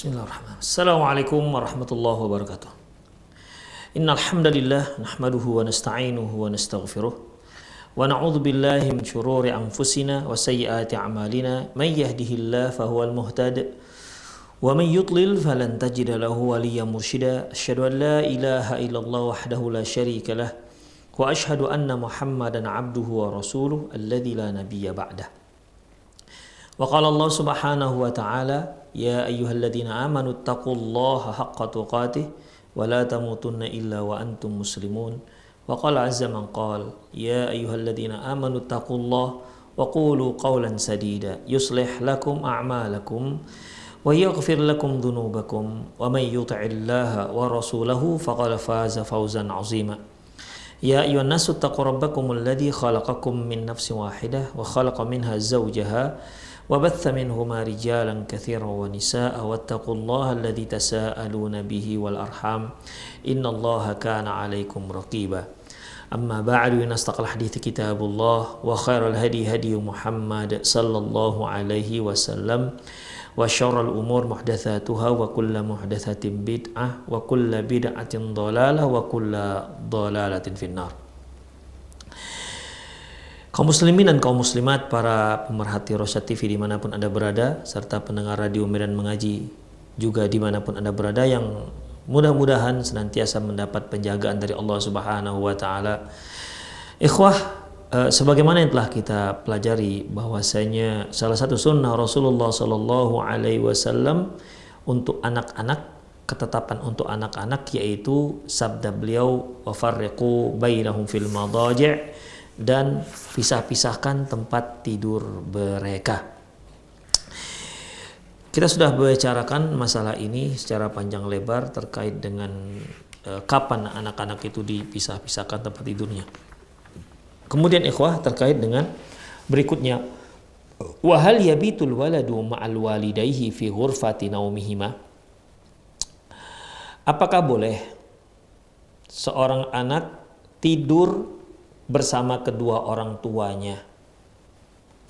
Bismillahirrahmanirrahim. Assalamualaikum warahmatullahi wabarakatuh. Innal hamdalillah nahmaduhu wa nasta'inuhu wa nastaghfiruh wa na'udzu billahi min shururi anfusina wa sayyiati a'malina may yahdihillahu fahuwal muhtad wa may yudlil falan tajida lahu waliyyan mursyida. Asyhadu an la ilaha illallah wahdahu la syarika lah wa asyhadu anna Muhammadan 'abduhu wa rasuluhu alladzi la nabiyya ba'dah. Wa qala Allah subhanahu wa ta'ala ya ayyuhalladzina amanu taqullaha haqqa tuqatih wa la tamutunna illa wa antum muslimun. Wa qala azza man qala ya ayyuhalladzina amanu taqullaha wa qulu qawlan sadida yuslih lakum a'malakum wa yaghfir lakum dhunubakum wa may yuti'illaha wa rasulahu faqad faza fawzan 'azima. Ya ayyuhan nasu taqu rabbakumul ladzi khalaqakum min nafsin wahidah wa khalaqa minha zawjaha وبث منهما رجالا كثيرا ونساء واتقوا الله الذي تساءلون به والأرحام إن الله كان عليكم رقيبا. أما بعد إن أصدق الحديث كتاب الله وخير الهدي هدي محمد صلى الله عليه وسلم وشر الأمور محدثاتها وكل محدثة بدعة وكل بدعة ضلالة وكل ضلالة في النار. Kaum muslimin dan kaum muslimat, para pemerhati Rosyad TV dimanapun Anda berada, serta pendengar radio Medan Mengaji juga dimanapun Anda berada, yang mudah-mudahan senantiasa mendapat penjagaan dari Allah Subhanahu wa Ta'ala. Ikhwah, sebagaimana yang telah kita pelajari bahwasanya salah satu sunnah Rasulullah Sallallahu Alaihi Wasallam untuk anak-anak, ketetapan untuk anak-anak, yaitu sabda beliau wa farriqu bainahum fil madaji', dan pisah-pisahkan tempat tidur mereka. Kita sudah membicarakan masalah ini secara panjang lebar terkait dengan kapan anak-anak itu dipisah-pisahkan tempat tidurnya. Kemudian ikhwah, terkait dengan berikutnya, wa hal yabitul waladu ma'al walidayhi fi ghurfati naumihima. Apakah boleh seorang anak tidur bersama kedua orang tuanya?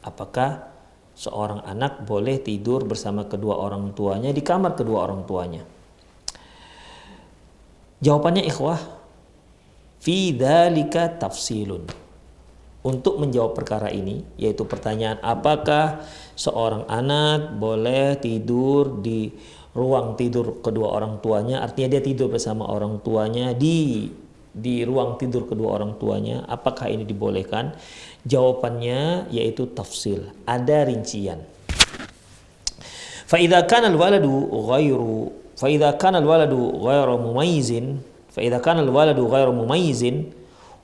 Apakah seorang anak boleh tidur bersama kedua orang tuanya di kamar kedua orang tuanya? Jawabannya ikhwah, fi dzalika tafsilun. Untuk menjawab perkara ini, yaitu pertanyaan apakah seorang anak boleh tidur di ruang tidur kedua orang tuanya, artinya dia tidur bersama orang tuanya di ruang tidur kedua orang tuanya, apakah ini dibolehkan? Jawabannya yaitu tafsil, ada rincian. Fa idza kana al-waladu ghairu mumayyizin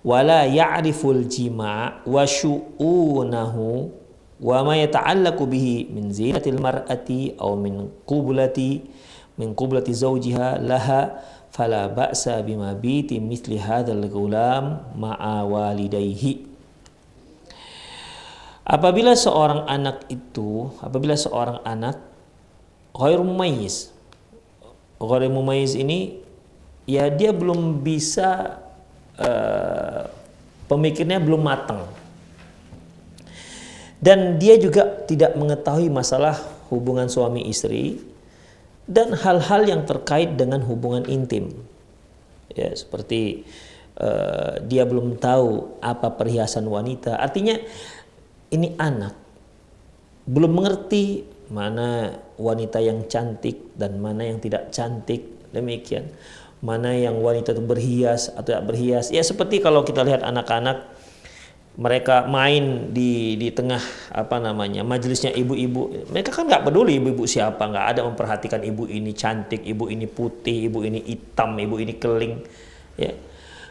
wa la ya'rifu al-jima' wa syu'unahu wa ma yata'allaqu bihi min zinatil mar'ati aw min qublati zawjiha laha fala ba'sa bima biti mithli hadzal ghulam ma'a walidayhi. Apabila seorang anak ghairu mumayyiz ini, ya dia belum bisa, pemikirnya belum matang, dan dia juga tidak mengetahui masalah hubungan suami istri dan hal-hal yang terkait dengan hubungan intim, ya, seperti dia belum tahu apa perhiasan wanita. Artinya ini anak belum mengerti mana wanita yang cantik dan mana yang tidak cantik, demikian, mana yang wanita itu berhias atau tidak berhias. Ya, seperti kalau kita lihat anak-anak, mereka main di tengah majelisnya ibu-ibu, mereka kan nggak peduli ibu-ibu siapa, nggak ada memperhatikan ibu ini cantik, ibu ini putih, ibu ini hitam, ibu ini keling, ya,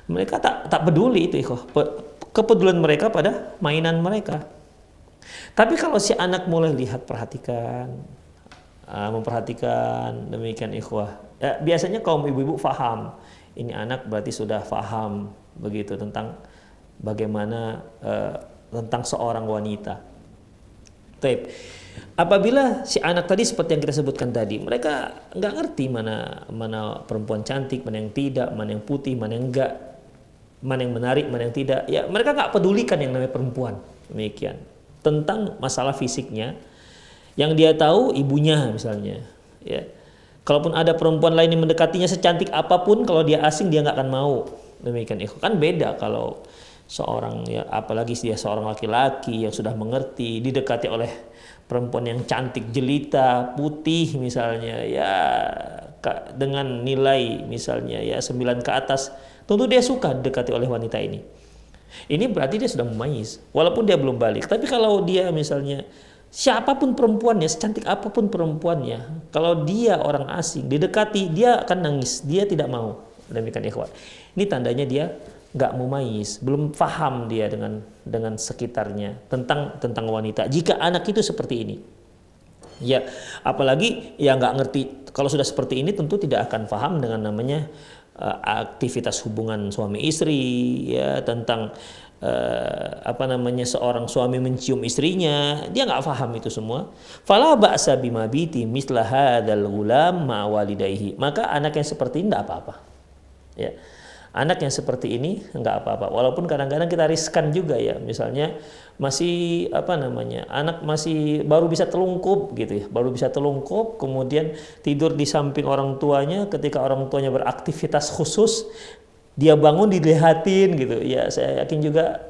mereka tak peduli itu. Kepedulian mereka pada mainan mereka. Tapi kalau si anak mulai lihat, memperhatikan, demikian ikhwah, ya, biasanya kaum ibu-ibu faham, ini anak berarti sudah faham begitu tentang bagaimana tentang seorang wanita. Taib. Apabila si anak tadi seperti yang kita sebutkan tadi, mereka nggak ngerti mana perempuan cantik, mana yang tidak, mana yang putih, mana yang enggak, mana yang menarik, mana yang tidak. Ya, mereka nggak pedulikan yang namanya perempuan, demikian, tentang masalah fisiknya. Yang dia tahu ibunya misalnya, ya. Kalaupun ada perempuan lain yang mendekatinya secantik apapun, kalau dia asing dia nggak akan mau. Demikian ikhwah. Kan beda kalau seorang, ya apalagi dia seorang laki-laki yang sudah mengerti, didekati oleh perempuan yang cantik jelita putih misalnya, ya dengan nilai misalnya ya 9 ke atas, tentu dia suka didekati oleh wanita ini. Ini berarti dia sudah memayis walaupun dia belum balik. Tapi kalau dia misalnya siapapun perempuannya, secantik apapun perempuannya, kalau dia orang asing didekati, dia akan nangis, dia tidak mau. Demikian ikhwan. Ini tandanya dia nggak mumayyiz, belum paham dia dengan sekitarnya tentang wanita. Jika anak itu seperti ini, ya apalagi ya nggak ngerti. Kalau sudah seperti ini tentu tidak akan paham dengan namanya aktivitas hubungan suami istri, ya tentang seorang suami mencium istrinya, dia nggak paham itu semua. Fala ba'sa bimabiti misla hadzal ghulam ma walidayhi. Maka anak yang seperti ini nggak apa-apa. Ya. Anak yang seperti ini nggak apa-apa, walaupun kadang-kadang kita riskan juga ya, misalnya masih anak masih baru bisa telungkup gitu ya, baru bisa telungkup, kemudian tidur di samping orang tuanya, ketika orang tuanya beraktivitas khusus, dia bangun dilihatin gitu ya, saya yakin juga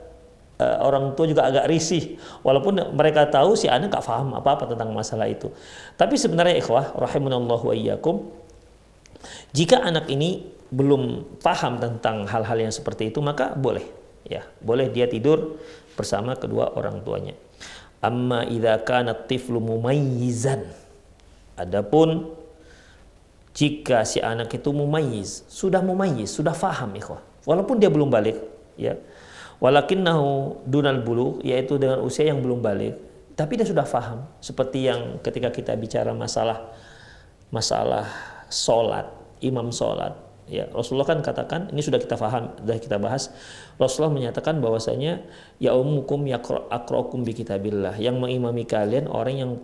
orang tua juga agak risih, walaupun mereka tahu si anak nggak paham apa-apa tentang masalah itu. Tapi sebenarnya ikhwah rahimunallahu wa iyyakum, jika anak ini belum paham tentang hal-hal yang seperti itu, maka boleh dia tidur bersama kedua orang tuanya. Amma idza kana tiflu mumayyizan, adapun jika si anak itu mumayyiz, sudah paham ikhwah, walaupun dia belum balik ya, walakinnahu dunal bulugh, yaitu dengan usia yang belum balik, tapi dia sudah paham, seperti yang ketika kita bicara masalah sholat, imam sholat. Ya, Rasulullah kan katakan, ini sudah kita paham, sudah kita bahas. Rasulullah menyatakan bahwasanya ya ummukum yaqra'ukum bi kitabillah, yang mengimami kalian orang yang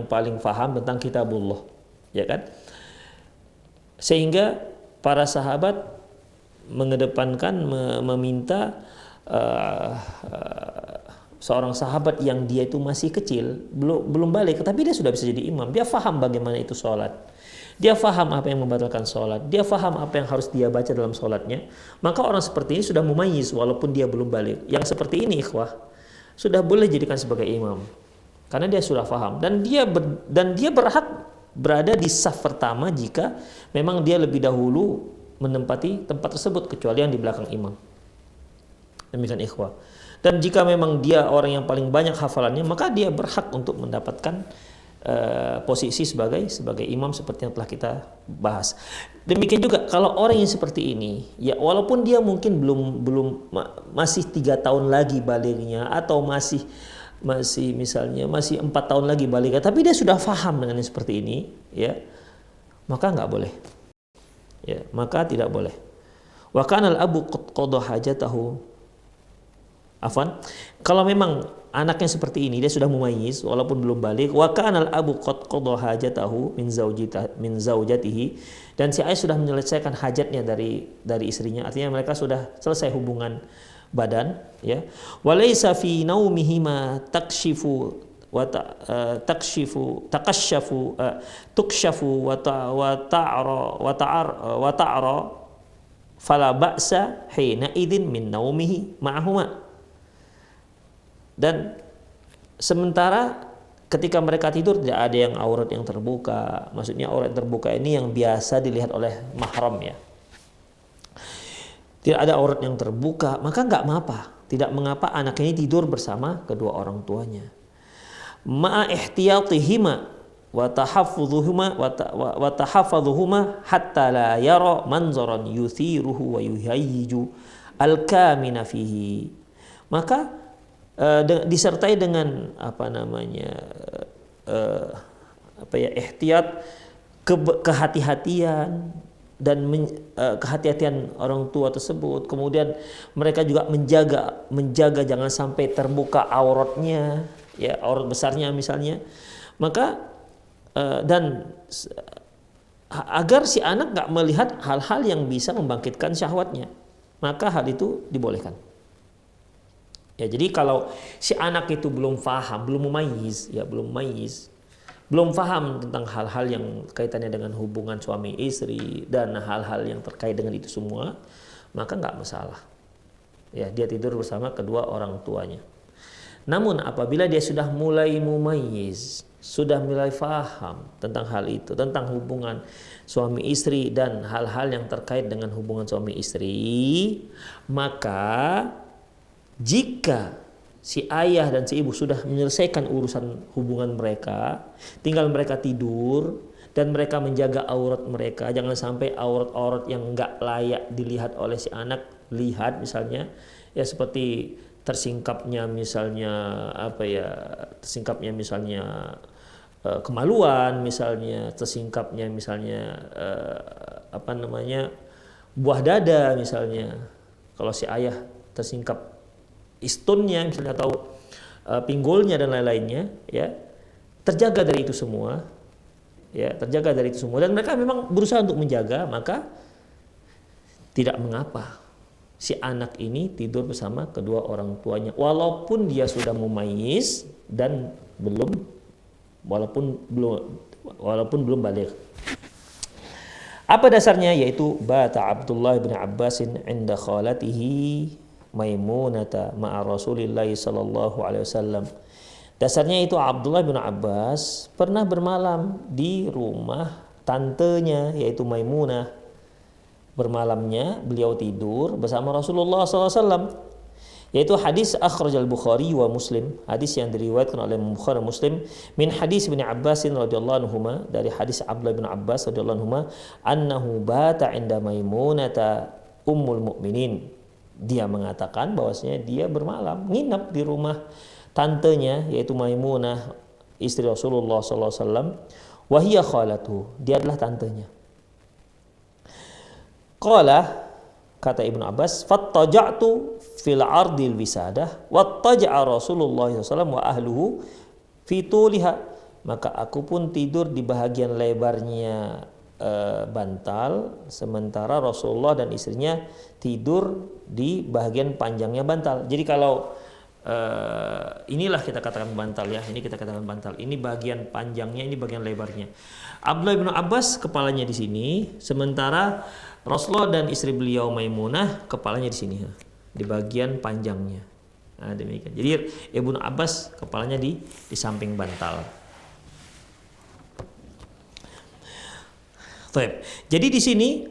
paling paham tentang kitabullah, ya kan? Sehingga para sahabat mengedepankan meminta seorang sahabat yang dia itu masih kecil, belum balik, tapi dia sudah bisa jadi imam, dia paham bagaimana itu sholat. Dia faham apa yang membatalkan sholat, dia faham apa yang harus dia baca dalam sholatnya, maka orang seperti ini sudah mumayyiz walaupun dia belum balik. Yang seperti ini ikhwah sudah boleh jadikan sebagai imam karena dia sudah faham, dan dia berhak berada di saf pertama jika memang dia lebih dahulu menempati tempat tersebut, kecuali yang di belakang imam. Demikian ikhwah. Dan jika memang dia orang yang paling banyak hafalannya, maka dia berhak untuk mendapatkan posisi sebagai imam seperti yang telah kita bahas. Demikian juga kalau orang yang seperti ini, ya walaupun dia mungkin belum masih 3 tahun lagi baliknya, atau masih misalnya masih 4 tahun lagi baliknya, tapi dia sudah faham dengan yang seperti ini, ya maka nggak boleh, ya maka tidak boleh. Wa kana al-abu qada hajatahu, afwan, kalau memang anaknya seperti ini, dia sudah mumayyiz walaupun belum balik, wa kana al-abu qada hajatahu min zaujatihi, dan si ayah sudah menyelesaikan hajatnya dari istrinya, artinya mereka sudah selesai hubungan badan, ya. Walaysa fi naumihima tukshafu wa ta'ra fala ba'sa hina idzin min naumihi ma'ahuma. Dan sementara ketika mereka tidur tidak ada yang aurat yang terbuka. Maksudnya aurat yang terbuka ini yang biasa dilihat oleh mahram, ya. Tidak ada aurat yang terbuka, maka tidak mengapa anak ini tidur bersama kedua orang tuanya. Ma'a ihtiyatihima wa tahaffudhuhuma hatta la yara manzaran yuthiruhu wa yuhayyiju al-kamina fihi. Maka disertai dengan ihtiyat, kehati-hatian dan kehati-hatian orang tua tersebut. Kemudian mereka juga menjaga jangan sampai terbuka auratnya, ya aurat besarnya misalnya. Maka dan agar si anak nggak melihat hal-hal yang bisa membangkitkan syahwatnya, maka hal itu dibolehkan. Ya, jadi kalau si anak itu belum paham, belum mumayyiz, belum paham tentang hal-hal yang kaitannya dengan hubungan suami istri dan hal-hal yang terkait dengan itu semua, maka nggak masalah. Ya, dia tidur bersama kedua orang tuanya. Namun apabila dia sudah mulai mumayyiz, sudah mulai faham tentang hal itu, tentang hubungan suami istri dan hal-hal yang terkait dengan hubungan suami istri, maka jika si ayah dan si ibu sudah menyelesaikan urusan hubungan mereka, tinggal mereka tidur dan mereka menjaga aurat mereka, jangan sampai aurat-aurat yang nggak layak dilihat oleh si anak lihat, misalnya ya seperti tersingkapnya misalnya kemaluan, misalnya tersingkapnya misalnya buah dada misalnya, kalau si ayah tersingkap istunnya misalnya atau pinggulnya dan lain-lainnya, ya terjaga dari itu semua, dan mereka memang berusaha untuk menjaga, maka tidak mengapa si anak ini tidur bersama kedua orang tuanya walaupun dia sudah mumayyiz dan walaupun belum baligh. Apa dasarnya? Yaitu bata Abdullah bin Abbasin inda khalatihi Maimunata ma'a Rasulillah sallallahu alaihi wasallam. Dasarnya itu Abdullah bin Abbas pernah bermalam di rumah tantenya yaitu Maimunah. Bermalamnya beliau tidur bersama Rasulullah SAW. Yaitu hadis akhraj al-Bukhari wa Muslim, hadis yang diriwayatkan oleh Bukhari dan Muslim, min hadis bin Abbas radhiyallahu anhuma, dari hadis Abdullah bin Abbas radhiyallahu anhuma, annahu bata inda Maimunata ummul mukminin. Dia mengatakan bahwasanya dia bermalam nginap di rumah tantenya yaitu Maimunah istri Rasulullah sallallahu alaihi wasallam, wa hiya khalatuhu, dia adalah tantenya. Qala, kata Ibnu Abbas, fattaja'tu fil ardil wisadah wattaja'a Rasulullah sallallahu alaihi wasallam wa ahluhu fi tuliha, maka aku pun tidur di bahagian lebarnya bantal, sementara Rasulullah dan istrinya tidur di bahagian panjangnya bantal. Jadi kalau inilah kita katakan bantal ya, ini kita katakan bantal, ini bagian panjangnya, ini bagian lebarnya. Abdullah bin Abbas kepalanya di sini, sementara Rasulullah dan istri beliau Maimunah kepalanya di sini, di bagian panjangnya. Nah, demikian. Jadi Ibnu Abbas kepalanya di samping bantal. Jadi di sini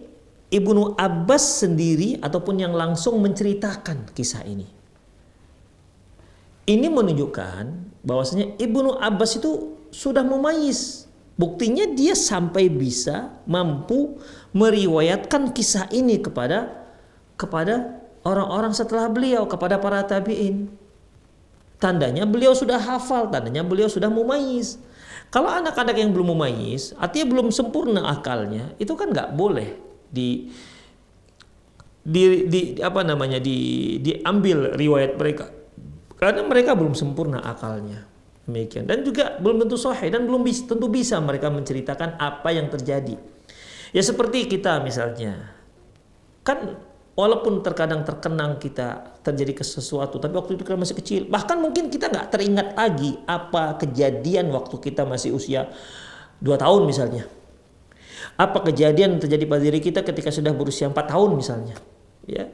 Ibnu Abbas sendiri ataupun yang langsung menceritakan kisah ini. Ini menunjukkan bahwasanya Ibnu Abbas itu sudah mumayyiz. Buktinya dia sampai bisa mampu meriwayatkan kisah ini kepada orang-orang setelah beliau, kepada para tabi'in. Tandanya beliau sudah hafal, tandanya beliau sudah mumayyiz. Kalau anak-anak yang belum mumayyiz, artinya belum sempurna akalnya, itu kan nggak boleh diambil riwayat mereka, karena mereka belum sempurna akalnya. Demikian, dan juga belum tentu sahih dan belum tentu bisa mereka menceritakan apa yang terjadi. Ya seperti kita misalnya, kan walaupun terkadang terkenang kita terjadi sesuatu, tapi waktu itu kita masih kecil, bahkan mungkin kita nggak teringat lagi apa kejadian waktu kita masih usia 2 tahun misalnya, apa kejadian terjadi pada diri kita ketika sudah berusia 4 tahun misalnya, ya.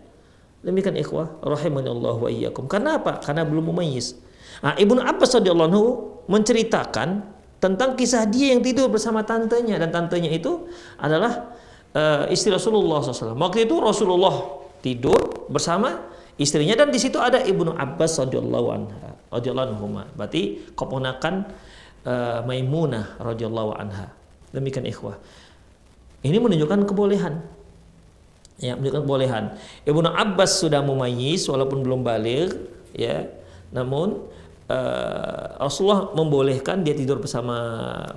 Demikian ikhwah rahimanallahu wa iyyakum. Karena apa? Karena belum mumayyiz. Nah, Ibnu Abbas radhiyallahu anhu menceritakan tentang kisah dia yang tidur bersama tantenya, dan tantenya itu adalah istri Rasulullah SAW. Waktu itu Rasulullah tidur bersama istrinya, dan di situ ada Ibnu Abbas radhiyallahu anhu, berarti keponakan Maimunah radhiyallahu anha. Demikian ikhwah. Ini menunjukkan kebolehan. Ya, menunjukkan kebolehan. Ibnu Abbas sudah mumayyiz walaupun belum baligh, ya. Namun Rasulullah membolehkan dia tidur bersama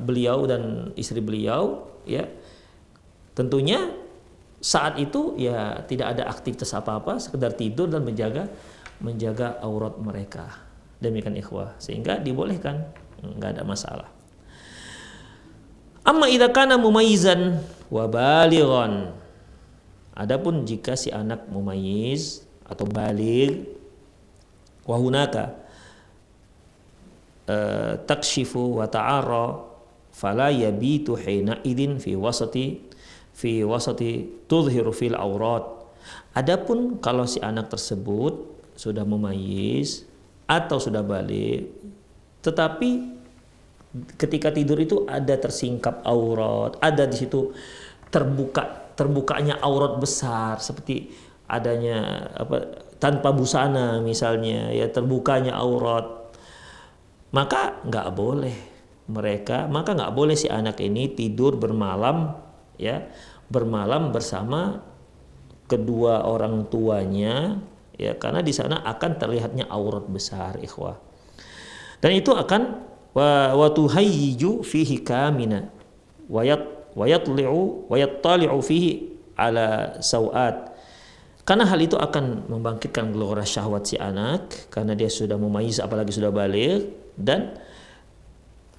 beliau dan istri beliau, ya. Tentunya saat itu ya tidak ada aktivitas apa-apa, sekedar tidur dan menjaga aurat mereka. Demikian ikhwah, sehingga dibolehkan, enggak ada masalah. Amma idza kana mumayyizan wa balighan. Adapun jika si anak mumayyiz atau baligh, wa hunaka takshifu wa ta'ara fala yabitu hina idin fi wasati tudhiru fil aurat. Adapun kalau si anak tersebut sudah memayis atau sudah balik, tetapi ketika tidur itu ada tersingkap aurat, ada di situ terbukanya aurat besar seperti adanya tanpa busana misalnya, ya terbukanya aurat, maka nggak boleh si anak ini tidur bermalam, ya bermalam bersama kedua orang tuanya, ya karena di sana akan terlihatnya aurat besar, ikhwah. Dan itu akan wa tuhayyiju fihi kamina wa yattali'u fihi ala sawat. Karena hal itu akan membangkitkan gelora syahwat si anak karena dia sudah memayis apalagi sudah balik, dan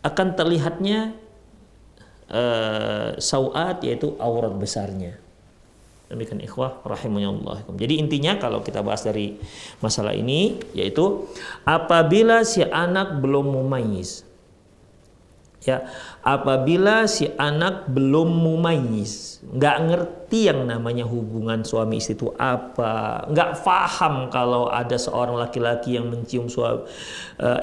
akan terlihatnya sawat, yaitu aurat besarnya. Demikian ikhwah rahimahullah. Jadi intinya kalau kita bahas dari masalah ini, yaitu apabila si anak belum mumayyiz, ya apabila si anak belum mumayyiz, nggak ngerti yang namanya hubungan suami istri itu apa, nggak paham kalau ada seorang laki-laki yang mencium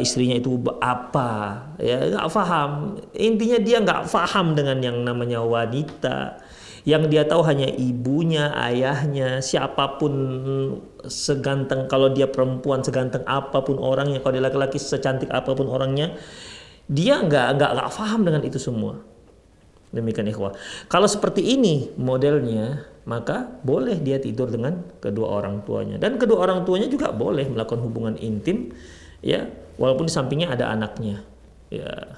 istrinya itu apa, ya nggak paham. Intinya dia nggak paham dengan yang namanya wanita. Yang dia tahu hanya ibunya, ayahnya, siapapun seganteng, kalau dia perempuan seganteng apapun orangnya, kalau dia laki-laki secantik apapun orangnya, dia nggak paham dengan itu semua. Demikian ikhwah. Kalau seperti ini modelnya, maka boleh dia tidur dengan kedua orang tuanya, dan kedua orang tuanya juga boleh melakukan hubungan intim, ya walaupun di sampingnya ada anaknya, ya.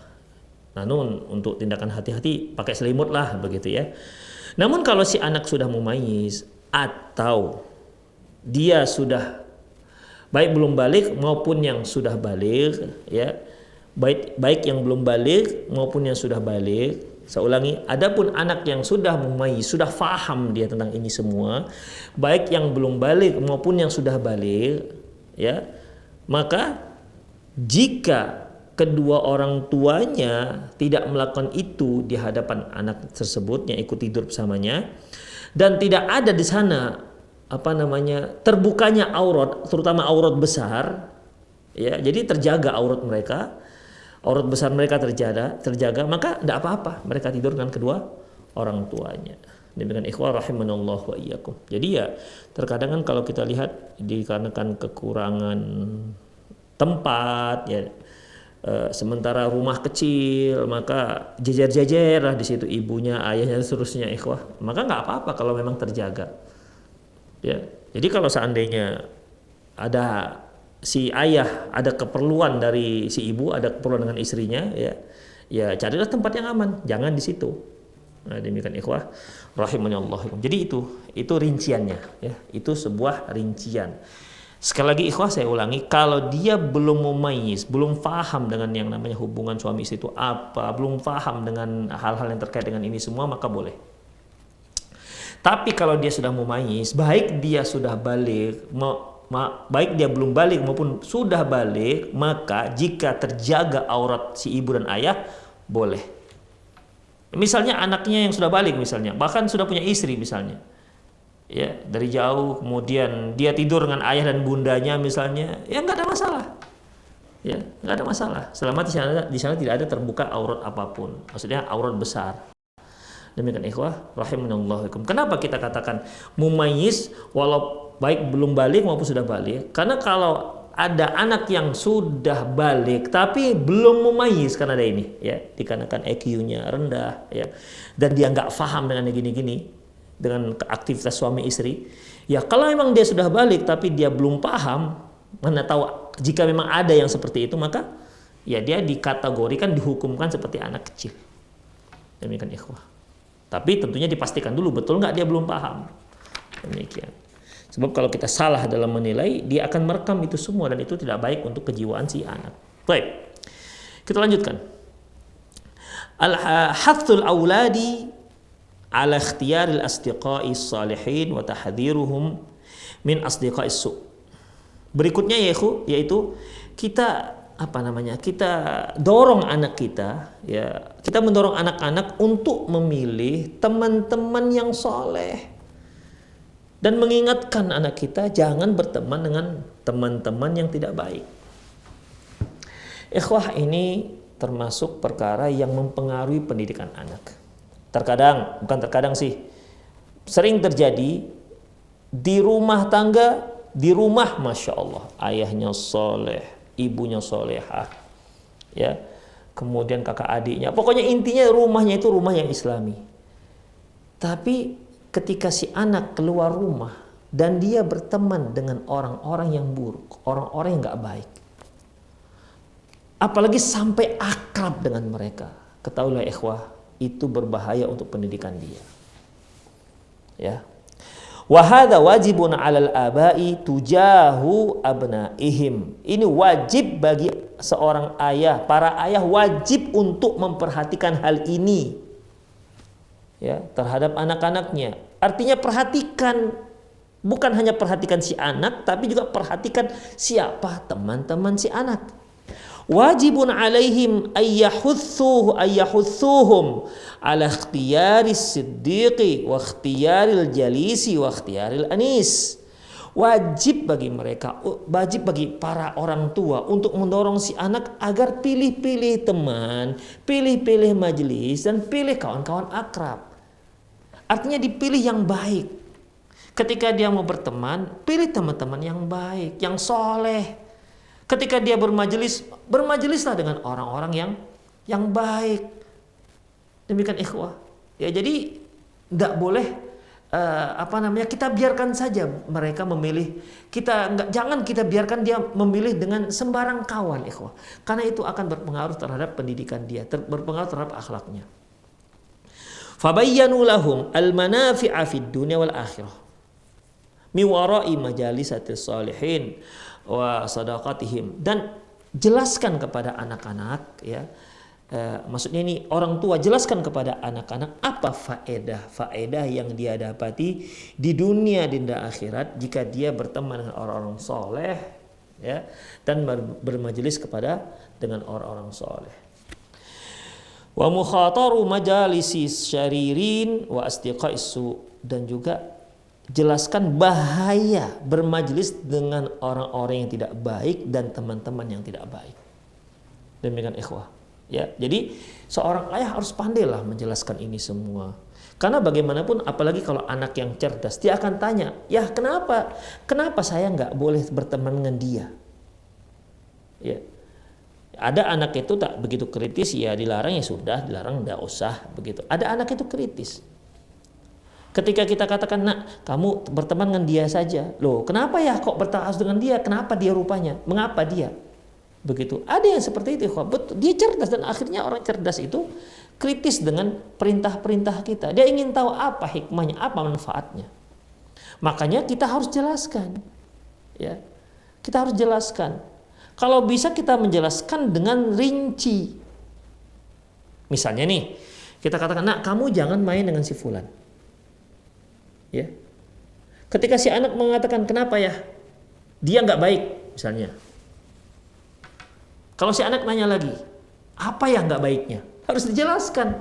Namun untuk tindakan hati-hati pakai selimut lah begitu ya. Namun kalau si anak sudah mumayyiz atau dia sudah baik belum balik maupun yang sudah balik, ya baik yang belum balik maupun yang sudah balik, saya ulangi, adapun anak yang sudah mumayyiz, sudah faham dia tentang ini semua, baik yang belum balik maupun yang sudah balik, ya maka jika kedua orang tuanya tidak melakukan itu di hadapan anak tersebut yang ikut tidur bersamanya, dan tidak ada di sana terbukanya aurat, terutama aurat besar, ya jadi terjaga aurat besar mereka terjaga, maka tidak apa-apa mereka tidur dengan kedua orang tuanya. Demikian ikhwah rahimanallah wa iyyakum. Jadi ya terkadang kan kalau kita lihat dikarenakan kekurangan tempat, ya sementara rumah kecil, maka jejer-jejer lah di situ ibunya, ayahnya, seterusnya ikhwah. Maka nggak apa-apa kalau memang terjaga. Ya, jadi kalau seandainya ada si ayah ada keperluan dari si ibu, ada keperluan dengan istrinya, ya carilah tempat yang aman, jangan di situ. Nah, demikian ikhwah rahimanallah. Jadi itu rinciannya, ya. Itu sebuah rincian. Sekali lagi ikhwah saya ulangi, kalau dia belum mumayyiz, belum paham dengan yang namanya hubungan suami istri itu apa, belum paham dengan hal-hal yang terkait dengan ini semua, maka boleh. Tapi kalau dia sudah mumayyiz, baik dia sudah balik, baik dia belum balik maupun sudah balik, maka jika terjaga aurat si ibu dan ayah, boleh. Misalnya anaknya yang sudah balik misalnya, bahkan sudah punya istri misalnya, ya dari jauh kemudian dia tidur dengan ayah dan bundanya misalnya, ya nggak ada masalah, ya nggak ada masalah selama di sana tidak ada terbuka aurat apapun, maksudnya aurat besar. Demikian ikhwah rahimanallah. Kenapa kita katakan mumayyiz walau baik belum balik maupun sudah balik? Karena kalau ada anak yang sudah balik tapi belum mumayyiz, karena ada ini, ya dikarenakan EQ-nya rendah, ya dan dia nggak paham dengan gini-gini, dengan aktivitas suami istri, ya kalau memang dia sudah balik tapi dia belum paham, mana tahu jika memang ada yang seperti itu, maka ya dia dikategorikan, dihukumkan seperti anak kecil. Demikian ikhwah. Tapi tentunya dipastikan dulu betul nggak dia belum paham. Demikian. Sebab kalau kita salah dalam menilai, dia akan merekam itu semua dan itu tidak baik untuk kejiwaan si anak. Baik. Kita lanjutkan. Al-hathul auladi ala ikhtiyaril asdiqa'is salihin wa tahdhiruhum min asdiqa'is su'. Berikutnya yaitu kita kita dorong anak kita, ya, kita mendorong anak-anak untuk memilih teman-teman yang soleh dan mengingatkan anak kita jangan berteman dengan teman-teman yang tidak baik. Ikhwah, ini termasuk perkara yang mempengaruhi pendidikan anak. Bukan terkadang sih, sering terjadi di rumah tangga, di rumah Masya Allah, ayahnya soleh, ibunya solehah, ya, kemudian kakak adiknya, pokoknya intinya rumahnya itu rumah yang islami. Tapi ketika si anak keluar rumah dan dia berteman dengan orang-orang yang buruk, orang-orang yang gak baik, apalagi sampai akrab dengan mereka, ketahuilah ikhwah, itu berbahaya untuk pendidikan dia. Ya. Wa hadza wajibun 'alal aba'i tujahu abnaihim. Ini wajib bagi seorang ayah, para ayah wajib untuk memperhatikan hal ini, ya, terhadap anak-anaknya. Artinya perhatikan, bukan hanya perhatikan si anak, tapi juga perhatikan siapa teman-teman si anak. Wajibun alaihim ayyahuthuhum ala ikhtiyaris siddiqi wa ikhtiyaril jalisi wa ikhtiyaril anis. Wajib bagi mereka, wajib bagi para orang tua untuk mendorong si anak agar pilih-pilih teman, pilih-pilih majelis, dan pilih kawan-kawan akrab. Artinya dipilih yang baik. Ketika dia mau berteman, pilih teman-teman yang baik, yang soleh. Ketika dia bermajelislah dengan orang-orang yang baik. Demikian ikhwah. Ya, jadi enggak boleh kita biarkan saja mereka memilih. Jangan kita biarkan dia memilih dengan sembarang kawan, ikhwah. Karena itu akan berpengaruh terhadap pendidikan dia, berpengaruh terhadap akhlaknya. Fabayyanu lahum al-manafi'a fid dunya wal akhirah mi wara'i majalisatis salihin wa sadaqatihim. Dan jelaskan kepada anak-anak, ya, maksudnya ini orang tua jelaskan kepada anak-anak apa faedah yang dia dapati di dunia dan di akhirat jika dia berteman dengan orang-orang soleh, ya, dan bermajelis dengan orang-orang soleh. Wa mukhataru majalisi syaririn wa asdiqais su, dan juga jelaskan bahaya bermajelis dengan orang-orang yang tidak baik dan teman-teman yang tidak baik. Demikian ikhwah. Ya, jadi seorang ayah harus pandailah menjelaskan ini semua. Karena bagaimanapun, apalagi kalau anak yang cerdas, dia akan tanya, ya kenapa saya nggak boleh berteman dengan dia? Ya, ada anak itu tak begitu kritis, ya dilarang, ya sudah dilarang, nggak usah begitu. Ada anak itu kritis. Ketika kita katakan, nak, kamu berteman dengan dia saja. Loh, kenapa ya kok bertaas dengan dia? Kenapa dia rupanya? Mengapa dia? Begitu. Ada yang seperti itu. Betul, dia cerdas, dan akhirnya orang cerdas itu kritis dengan perintah-perintah kita. Dia ingin tahu apa hikmahnya, apa manfaatnya. Makanya kita harus jelaskan. Ya. Kita harus jelaskan. Kalau bisa kita menjelaskan dengan rinci. Misalnya nih, kita katakan, nak, kamu jangan main dengan si fulan. Ya. Ketika si anak mengatakan, kenapa ya? Dia nggak baik, misalnya. Kalau si anak nanya lagi, apa yang nggak baiknya? Harus dijelaskan.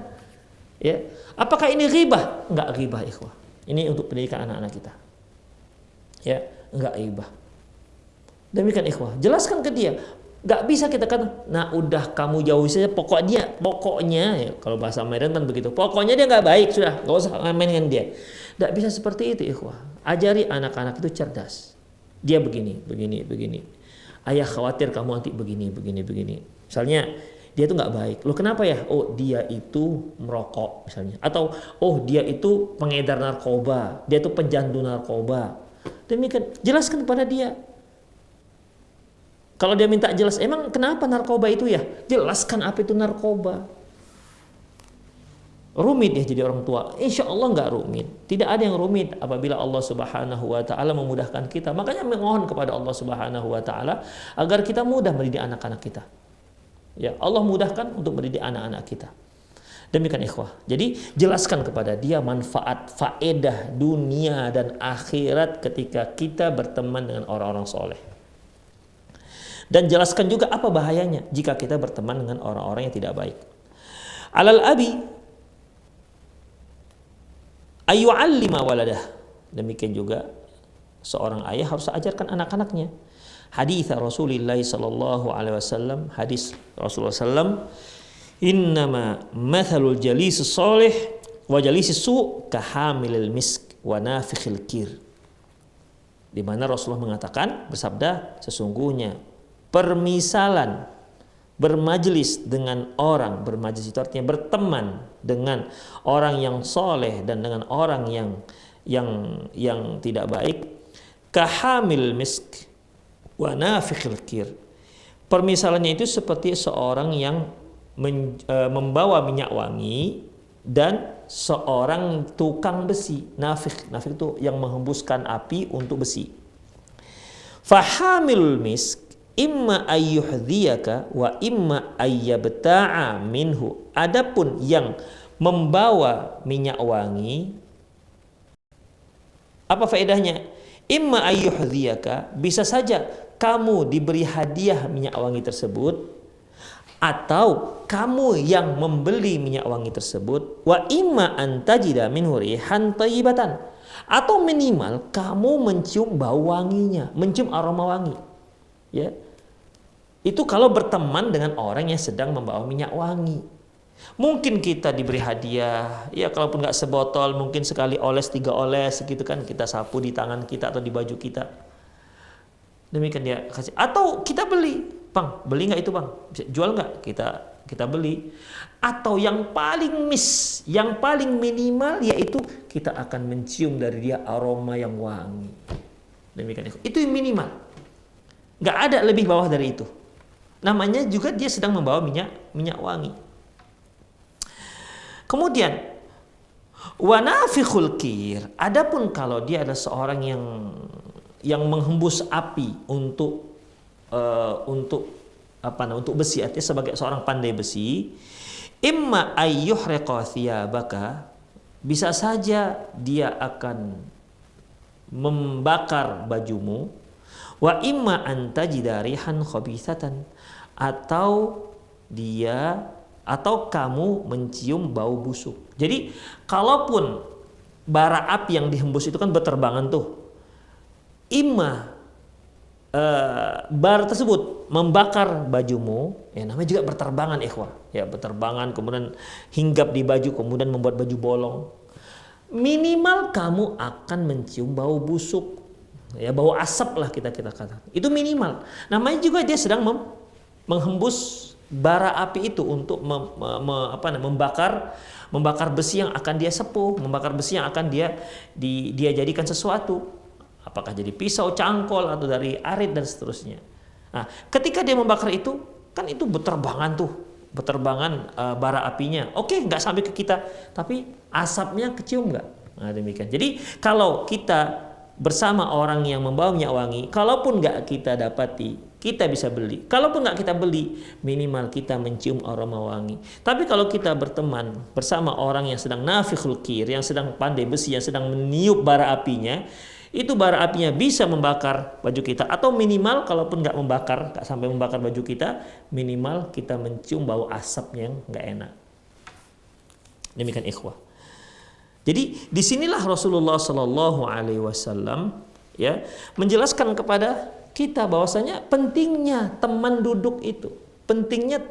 Ya. Apakah ini ghibah? Nggak ghibah, ikhwah. Ini untuk pendidikan anak-anak kita. Ya, nggak ghibah. Demikian ikhwah. Jelaskan ke dia. Nggak bisa kita kata, nah udah kamu jauhi saja. Pokoknya, ya, kalau bahasa Medan kan begitu. Pokoknya dia nggak baik, sudah, nggak usah main dengan dia. Nggak bisa seperti itu, ikhwah. Ajari anak-anak itu cerdas. Dia begini. Ayah khawatir kamu nanti begini. Misalnya dia itu nggak baik. Loh, kenapa ya? Oh, dia itu merokok misalnya. Atau oh, dia itu pengedar narkoba. Dia itu pencandu narkoba. Demikian, jelaskan kepada dia. Kalau dia minta jelas, emang kenapa narkoba itu ya? Jelaskan apa itu narkoba. Rumit ya jadi orang tua? Insya Allah nggak rumit. Tidak ada yang rumit apabila Allah Subhanahu Wa Taala memudahkan kita. Makanya memohon kepada Allah Subhanahu Wa Taala agar kita mudah mendidik anak-anak kita. Ya, Allah mudahkan untuk mendidik anak-anak kita. Demikian ikhwah. Jadi jelaskan kepada dia manfaat, faedah dunia dan akhirat ketika kita berteman dengan orang-orang soleh. Dan jelaskan juga apa bahayanya jika kita berteman dengan orang-orang yang tidak baik. Alal abi ayyu'allima waladah. Demikian juga seorang ayah harus ajarkan anak-anaknya. Hadits Rasulullah sallallahu alaihi wasallam, hadis Rasulullah sallam, innama mathalul jalis salih wa jalis su kahamilil misk wa nafikhil kir. Di mana Rasulullah mengatakan, bersabda, sesungguhnya permisalan bermajlis dengan orang, bermajlis itu artinya berteman dengan orang yang soleh dan dengan orang yang tidak baik, kahamil misk wa nafikhil kir. Permisalannya itu seperti seorang yang membawa minyak wangi dan seorang tukang besi. Nafik itu yang menghembuskan api untuk besi. Fahamil misk imma ayyuhdhiyaka wa imma ayyabta'a minhu. Adapun yang membawa minyak wangi, apa faedahnya? Imma ayyuhdhiyaka, bisa saja kamu diberi hadiah minyak wangi tersebut, atau kamu yang membeli minyak wangi tersebut. Wa imma antajida minhu rihan thayyibatan, atau minimal kamu mencium bau wanginya, mencium aroma wangi. Ya, itu kalau berteman dengan orang yang sedang membawa minyak wangi. Mungkin kita diberi hadiah, ya kalaupun nggak sebotol, mungkin sekali oles 3 oles gitu kan, kita sapu di tangan kita atau di baju kita. Demikian dia kasih. Atau kita beli, bang, beli nggak itu bang? Bisa jual nggak? Kita beli. Atau yang paling yang paling minimal yaitu kita akan mencium dari dia aroma yang wangi. Demikian itu yang minimal. Nggak ada lebih bawah dari itu. Namanya juga dia sedang membawa minyak wangi. Kemudian wanafikhul kir. Adapun kalau dia adalah seorang yang menghembus api untuk besi, artinya sebagai seorang pandai besi, imma ayyuhriqa thiyabaka, bisa saja dia akan membakar bajumu, wa imma antajida rihan khabithatan, atau kamu mencium bau busuk. Jadi kalaupun bara api yang dihembus itu kan berterbangan tuh, imma bara tersebut membakar bajumu, ya namanya juga berterbangan ikhwah, ya berterbangan kemudian hinggap di baju, kemudian membuat baju bolong. Minimal kamu akan mencium bau busuk, ya bau asap lah kita katakan. Itu minimal. Namanya juga dia sedang menghembus bara api itu untuk membakar besi yang akan dia sepuh, membakar besi yang akan dia jadikan sesuatu, apakah jadi pisau, cangkol, atau dari arit dan seterusnya. Nah, ketika dia membakar itu, kan itu berterbangan bara apinya. Oke, nggak sampai ke kita, tapi asapnya kecium nggak? Nah, demikian. Jadi kalau kita bersama orang yang membawa minyak wangi, kalaupun nggak kita dapati, kita bisa beli. Kalaupun nggak kita beli, minimal kita mencium aroma wangi. Tapi kalau kita berteman bersama orang yang sedang nafikhul kir, yang sedang pandai besi, yang sedang meniup bara apinya, itu bara apinya bisa membakar baju kita. Atau minimal kalaupun nggak sampai membakar baju kita, minimal kita mencium bau asap yang nggak enak. Demikian ikhwah. Jadi disinilah Rasulullah Shallallahu Alaihi Wasallam ya menjelaskan kepada kita bahwasanya pentingnya teman duduk itu, pentingnya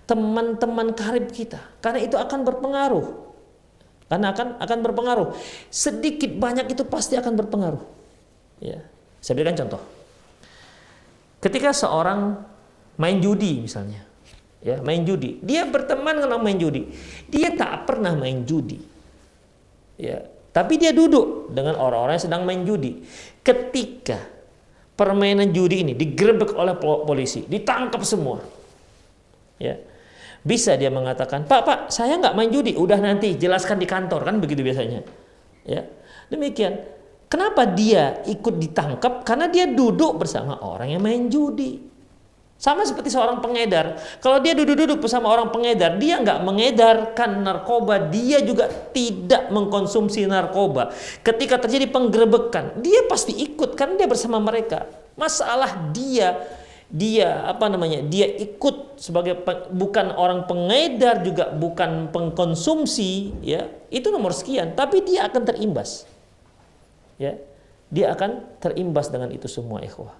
teman-teman karib kita, karena itu akan berpengaruh, akan berpengaruh, sedikit banyak itu pasti akan berpengaruh. Ya, saya berikan contoh. Ketika seorang main judi misalnya, ya main judi, dia berteman dengan orang main judi, dia tak pernah main judi, ya, tapi dia duduk dengan orang-orang yang sedang main judi. Ketika permainan judi ini digerebek oleh polisi, ditangkap semua, ya, bisa dia mengatakan, Pak, saya nggak main judi, udah nanti jelaskan di kantor, kan begitu biasanya, ya. Demikian. Kenapa dia ikut ditangkap? Karena dia duduk bersama orang yang main judi. Sama seperti seorang pengedar. Kalau dia duduk-duduk bersama orang pengedar, dia nggak mengedarkan narkoba, dia juga tidak mengkonsumsi narkoba. Ketika terjadi penggerebekan, dia pasti ikut karena dia bersama mereka. Masalah dia dia dia ikut sebagai bukan orang pengedar juga bukan pengkonsumsi, ya, itu nomor sekian, tapi dia akan terimbas, ya, dia akan terimbas dengan itu semua, ikhwah.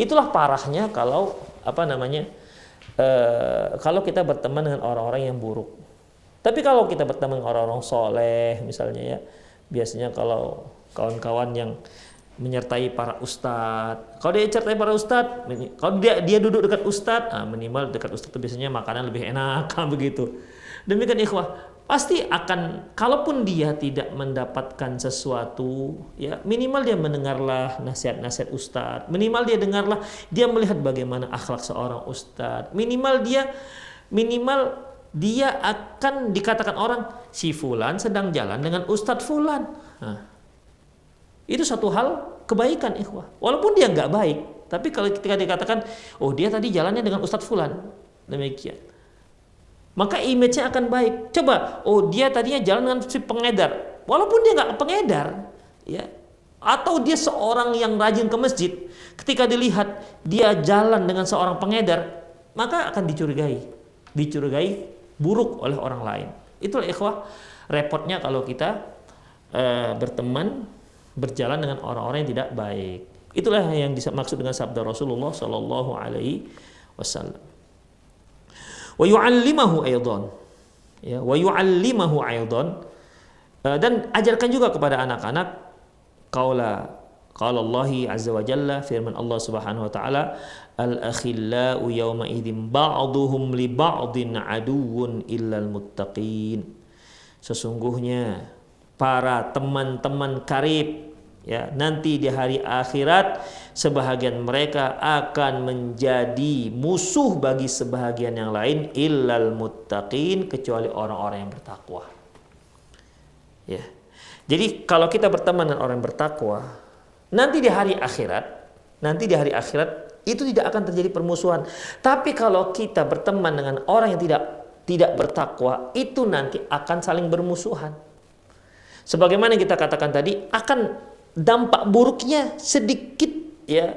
Itulah parahnya kalau kalau kita berteman dengan orang-orang yang buruk. Tapi kalau kita berteman dengan orang-orang soleh misalnya, ya, biasanya kalau kawan-kawan yang menyertai para ustadz. Kalau dia menyertai para ustadz, kalau dia duduk dekat ustadz, minimal dekat ustadz itu biasanya makanan lebih enak, begitu. Demikian ikhwah, pasti akan, kalaupun dia tidak mendapatkan sesuatu, ya minimal dia mendengarlah nasihat-nasihat ustadz, minimal dia dengarlah, dia melihat bagaimana akhlak seorang ustadz, minimal dia akan dikatakan orang, si fulan sedang jalan dengan ustadz fulan. Itu satu hal kebaikan, ikhwah. Walaupun dia nggak baik, tapi kalau ketika dikatakan, oh dia tadi jalannya dengan Ustadz Fulan, demikian, maka image-nya akan baik. Coba, oh dia tadinya jalan dengan si pengedar, walaupun dia nggak pengedar, ya, atau dia seorang yang rajin ke masjid, ketika dilihat dia jalan dengan seorang pengedar, maka akan dicurigai buruk oleh orang lain. Itulah ikhwah repotnya kalau kita berteman, berjalan dengan orang-orang yang tidak baik. Itulah yang dimaksud dengan sabda Rasulullah sallallahu alaihi wasallam. Wa yu'allimahu aidan. Ya, wa yu'allimahu aidan, dan ajarkan juga kepada anak-anak qala Allah azza wa jalla, firman Allah Subhanahu wa taala, al-akhillau yawma idzin ba'duhum li ba'din aduwwun illal muttaqin. Sesungguhnya para teman-teman karib, ya, nanti di hari akhirat sebahagian mereka akan menjadi musuh bagi sebahagian yang lain, illal muttaqin, kecuali orang-orang yang bertakwa. Ya. Jadi kalau kita berteman dengan orang yang bertakwa, nanti di hari akhirat itu tidak akan terjadi permusuhan. Tapi kalau kita berteman dengan orang yang tidak bertakwa, itu nanti akan saling bermusuhan. Sebagaimana yang kita katakan tadi, akan dampak buruknya sedikit, ya,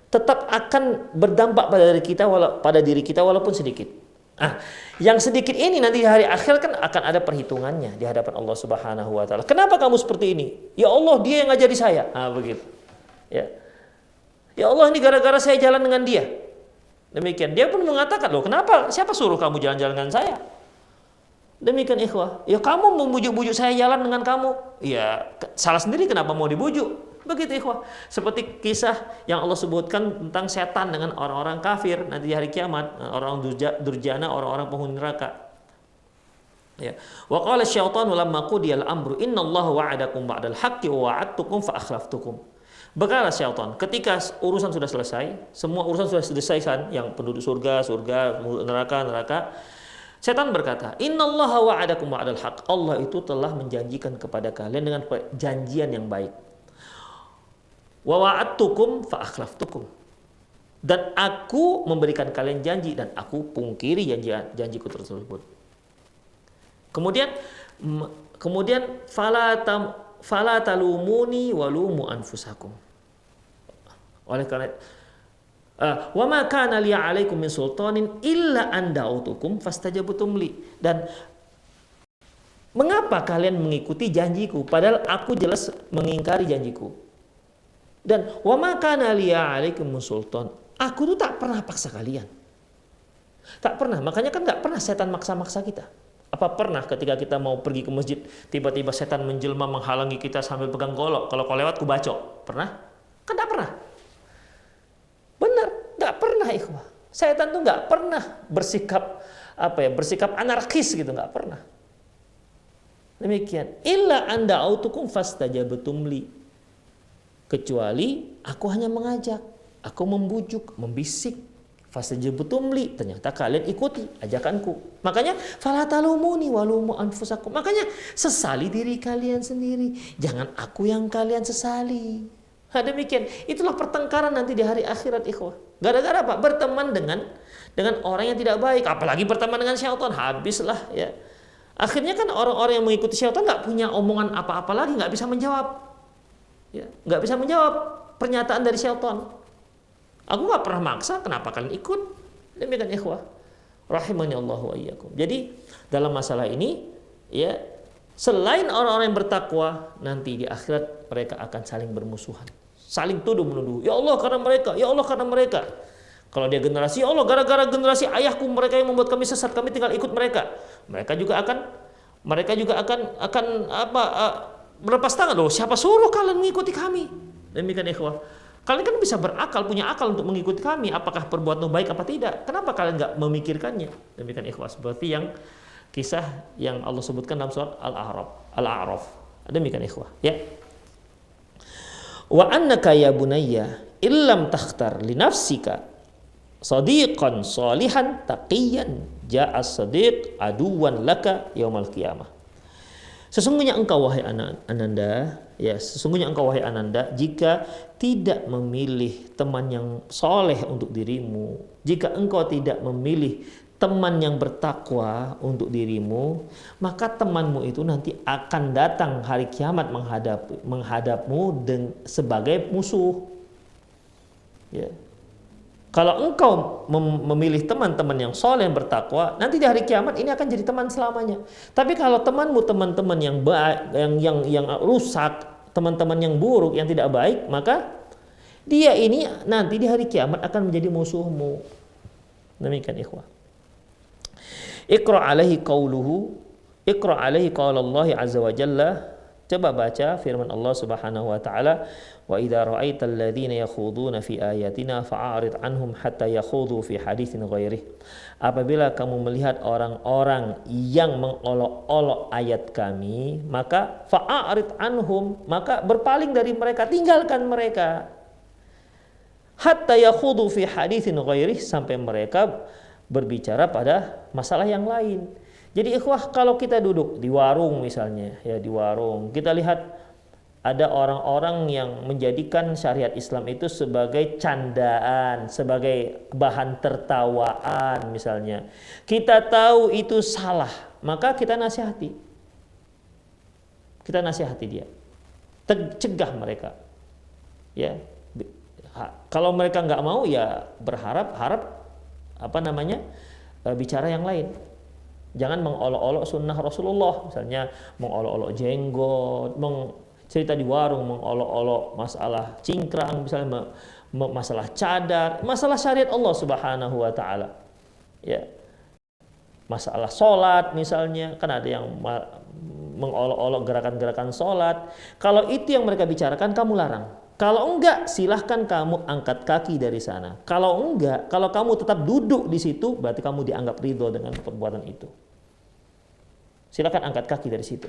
tetap akan berdampak pada diri kita walaupun sedikit. Yang sedikit ini nanti di hari akhir kan akan ada perhitungannya di hadapan Allah Subhanahu wa taala. Kenapa kamu seperti ini? Ya Allah, dia yang ngajari saya. Begitu. Ya. Ya Allah, ini gara-gara saya jalan dengan dia. Demikian. Dia pun mengatakan, loh kenapa? Siapa suruh kamu jalan-jalan dengan saya? Demikian ikhwah. Ya kamu membujuk-bujuk saya jalan dengan kamu. Ya salah sendiri, kenapa mau dibujuk? Begitu ikhwah. Seperti kisah yang Allah sebutkan tentang setan dengan orang-orang kafir nanti di hari kiamat, orang durjana, orang-orang penghuni neraka. Ya. Wa qala syaitanu lamma qudiyal amru innallaha wa'adakum ba'dal haqqi wa wa'adtukum fa akhlaftukum. Berkata syaitan, ketika urusan sudah selesai, semua urusan sudah selesai kan, yang penduduk surga, neraka, setan berkata, innallaha wa'adakum ba'dal haqq. Allah itu telah menjanjikan kepada kalian dengan janjian yang baik. Wa wa'adtukum fa akhlaftukum. Dan aku memberikan kalian janji dan aku pungkiri janjiku tersebut. Kemudian fala talumuni walumu anfusakum. Oleh karena wa ma kana li 'alaikum min sultanin illa an da'utukum fastajabtum li. Dan mengapa kalian mengikuti janjiku padahal aku jelas mengingkari janjiku? Dan wa ma kana li 'alaikum min sultan. Aku tuh tak pernah paksa kalian. Tak pernah. Makanya kan enggak pernah setan maksa-maksa kita. Apa pernah ketika kita mau pergi ke masjid tiba-tiba setan menjelma menghalangi kita sambil pegang golok, kalau kau lewat ku bacok? Pernah? Kan enggak pernah. Benar, nggak pernah ikhwah. Setan tuh nggak pernah bersikap anarkis gitu, nggak pernah. Demikian. Illa anda autukum fastajabtum li. Kecuali aku hanya mengajak, aku membujuk, membisik. Fastajabtum li. Ternyata kalian ikuti ajakanku. Makanya fala talumuni walumu anfusakum. Makanya sesali diri kalian sendiri. Jangan aku yang kalian sesali. Demikian, itulah pertengkaran nanti di hari akhirat ikhwah. Gara-gara apa? Berteman dengan orang yang tidak baik, apalagi berteman dengan syaitan, habislah ya. Akhirnya kan orang-orang yang mengikuti syaitan nggak punya omongan apa-apa lagi, nggak bisa menjawab, ya, nggak bisa menjawab pernyataan dari syaitan. Aku nggak pernah maksa, kenapa kalian ikut? Demikian ikhwah. Rahimani Allah wa iyyakum. Jadi dalam masalah ini, ya, selain orang-orang yang bertakwa, nanti di akhirat mereka akan saling bermusuhan, saling tuduh menuduh. Ya Allah karena mereka, ya Allah karena mereka. Kalau dia generasi, ya Allah gara-gara generasi ayahku mereka yang membuat kami sesat, kami tinggal ikut mereka. Mereka juga akan berlepas tangan. Loh, siapa suruh kalian mengikuti kami? Demikian ikhwah. Kalian kan bisa berakal, punya akal untuk mengikuti kami. Apakah perbuatan baik apa tidak? Kenapa kalian nggak memikirkannya? Demikian ikhwah. Seperti yang kisah yang Allah sebutkan dalam surat Al-A'raf. Demikian ikhwah. Ya. Wa annaka ya bunayya illam takhtar li nafsika sadiqan salihan taqiyan ja'a sadiq aduwan laka yaumal qiyamah. Sesungguhnya engkau wahai Ananda, ya, sesungguhnya engkau wahai Ananda, jika tidak memilih teman yang soleh untuk dirimu, jika engkau tidak memilih teman yang bertakwa untuk dirimu, maka temanmu itu nanti akan datang hari kiamat menghadapmu sebagai musuh. Ya. Kalau engkau memilih teman-teman yang soleh yang bertakwa, nanti di hari kiamat ini akan jadi teman selamanya. Tapi kalau temanmu teman-teman yang baik, yang rusak, teman-teman yang buruk, yang tidak baik, maka dia ini nanti di hari kiamat akan menjadi musuhmu. Demikian ikhwah. Iqra alaihi qaula Allah azza wa jalla. Coba baca firman Allah Subhanahu wa taala, wa idza ra'aital ladzina yakhuduna fi ayatina fa'arid anhum hatta yakhudu fi haditsin ghairih. Apabila kamu melihat orang-orang yang mengolok-olok ayat kami, maka fa'arid anhum, maka berpaling dari mereka, tinggalkan mereka. Hatta yakhudu fi haditsin ghairih, sampai mereka berbicara pada masalah yang lain. Jadi ikhwah, kalau kita duduk di warung misalnya, ya di warung, kita lihat ada orang-orang yang menjadikan syariat Islam itu sebagai candaan, sebagai bahan tertawaan misalnya. Kita tahu itu salah, maka kita nasihati. Kita nasihati dia. Cegah mereka. Ya. Kalau mereka nggak mau, ya berharap bicara yang lain. Jangan mengolok-olok sunnah Rasulullah, misalnya mengolok-olok jenggot, cerita di warung, mengolok-olok masalah cingkrang, misalnya masalah cadar, masalah syariat Allah Subhanahu wa taala. Ya. Masalah salat misalnya, kan ada yang mengolok-olok gerakan-gerakan salat. Kalau itu yang mereka bicarakan, kamu larang. Kalau enggak, silahkan kamu angkat kaki dari sana. Kalau enggak, kalau kamu tetap duduk di situ, berarti kamu dianggap ridho dengan perbuatan itu. Silahkan angkat kaki dari situ.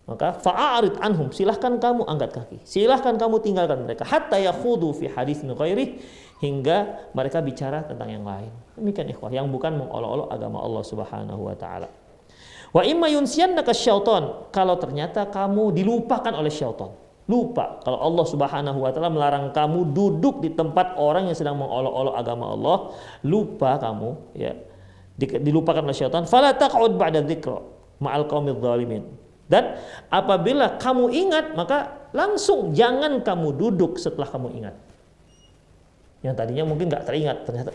Maka fa'arid anhum, silahkan kamu angkat kaki. Silahkan kamu tinggalkan mereka. Hatta yakhudu fi haditsin ghairih, hingga mereka bicara tentang yang lain. Demikian ikhwah, yang bukan mengolok-olok agama Allah Subhanahu wa taala. Wa imma yunsiyannaka syaitan, kalau ternyata kamu dilupakan oleh syaitan. Lupa kalau Allah Subhanahu wa taala melarang kamu duduk di tempat orang yang sedang mengolok-olok agama Allah, lupa kamu, ya. Dilupakan oleh syaitan, fala taq'ud ba'da dzikra ma'al qaumidz zalimin. Dan apabila kamu ingat, maka langsung jangan kamu duduk setelah kamu ingat. Yang tadinya mungkin enggak teringat, ternyata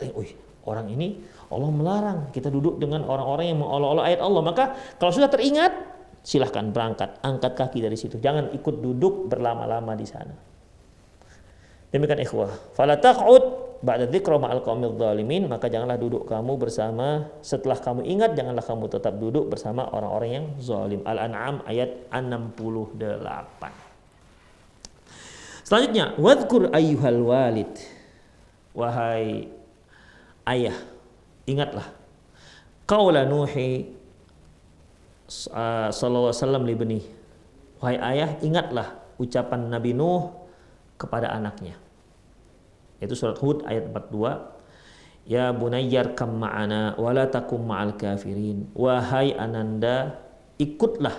orang ini Allah melarang kita duduk dengan orang-orang yang mengolok-olok ayat Allah. Maka kalau sudah teringat, silahkan berangkat, angkat kaki dari situ. Jangan ikut duduk berlama-lama di sana. Demikian ikhwah. Fala taq'ud ba'da dzikra ma'al qaumidz zalimin, maka janganlah duduk kamu bersama, setelah kamu ingat, janganlah kamu tetap duduk bersama orang-orang yang zalim. Al-An'am ayat 68. Selanjutnya, wadhkur ayyuhal walid. Wahai ayah, ingatlah qaula Nuhi sallallahu alaihi wasallam libni. Wahai ayah, ingatlah ucapan Nabi Nuh kepada anaknya. Itu surat Hud ayat 42. Ya bunayyar kam ma'ana wa la takum ma'al kafirin. Wahai Ananda, ikutlah.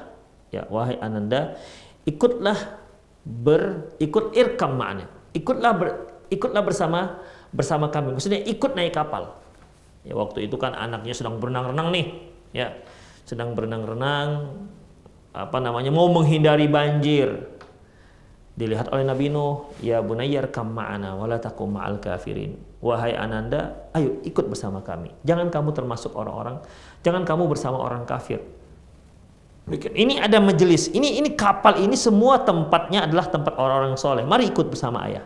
Ya, wahai Ananda, ikut irkam ma'ana. Ikutlah bersama kami. Maksudnya ikut naik kapal. Ya, waktu itu kan anaknya sedang berenang-renang nih, ya. Sedang berenang-renang, mau menghindari banjir. Dilihat oleh Nabi Nuh, ya bunayyar kam ma'ana wala takum ma'al kafirin. Wahai ananda, ayo ikut bersama kami. Jangan kamu termasuk orang-orang, jangan kamu bersama orang kafir. Ini ada majelis, ini kapal ini semua tempatnya adalah tempat orang-orang soleh. Mari ikut bersama ayah.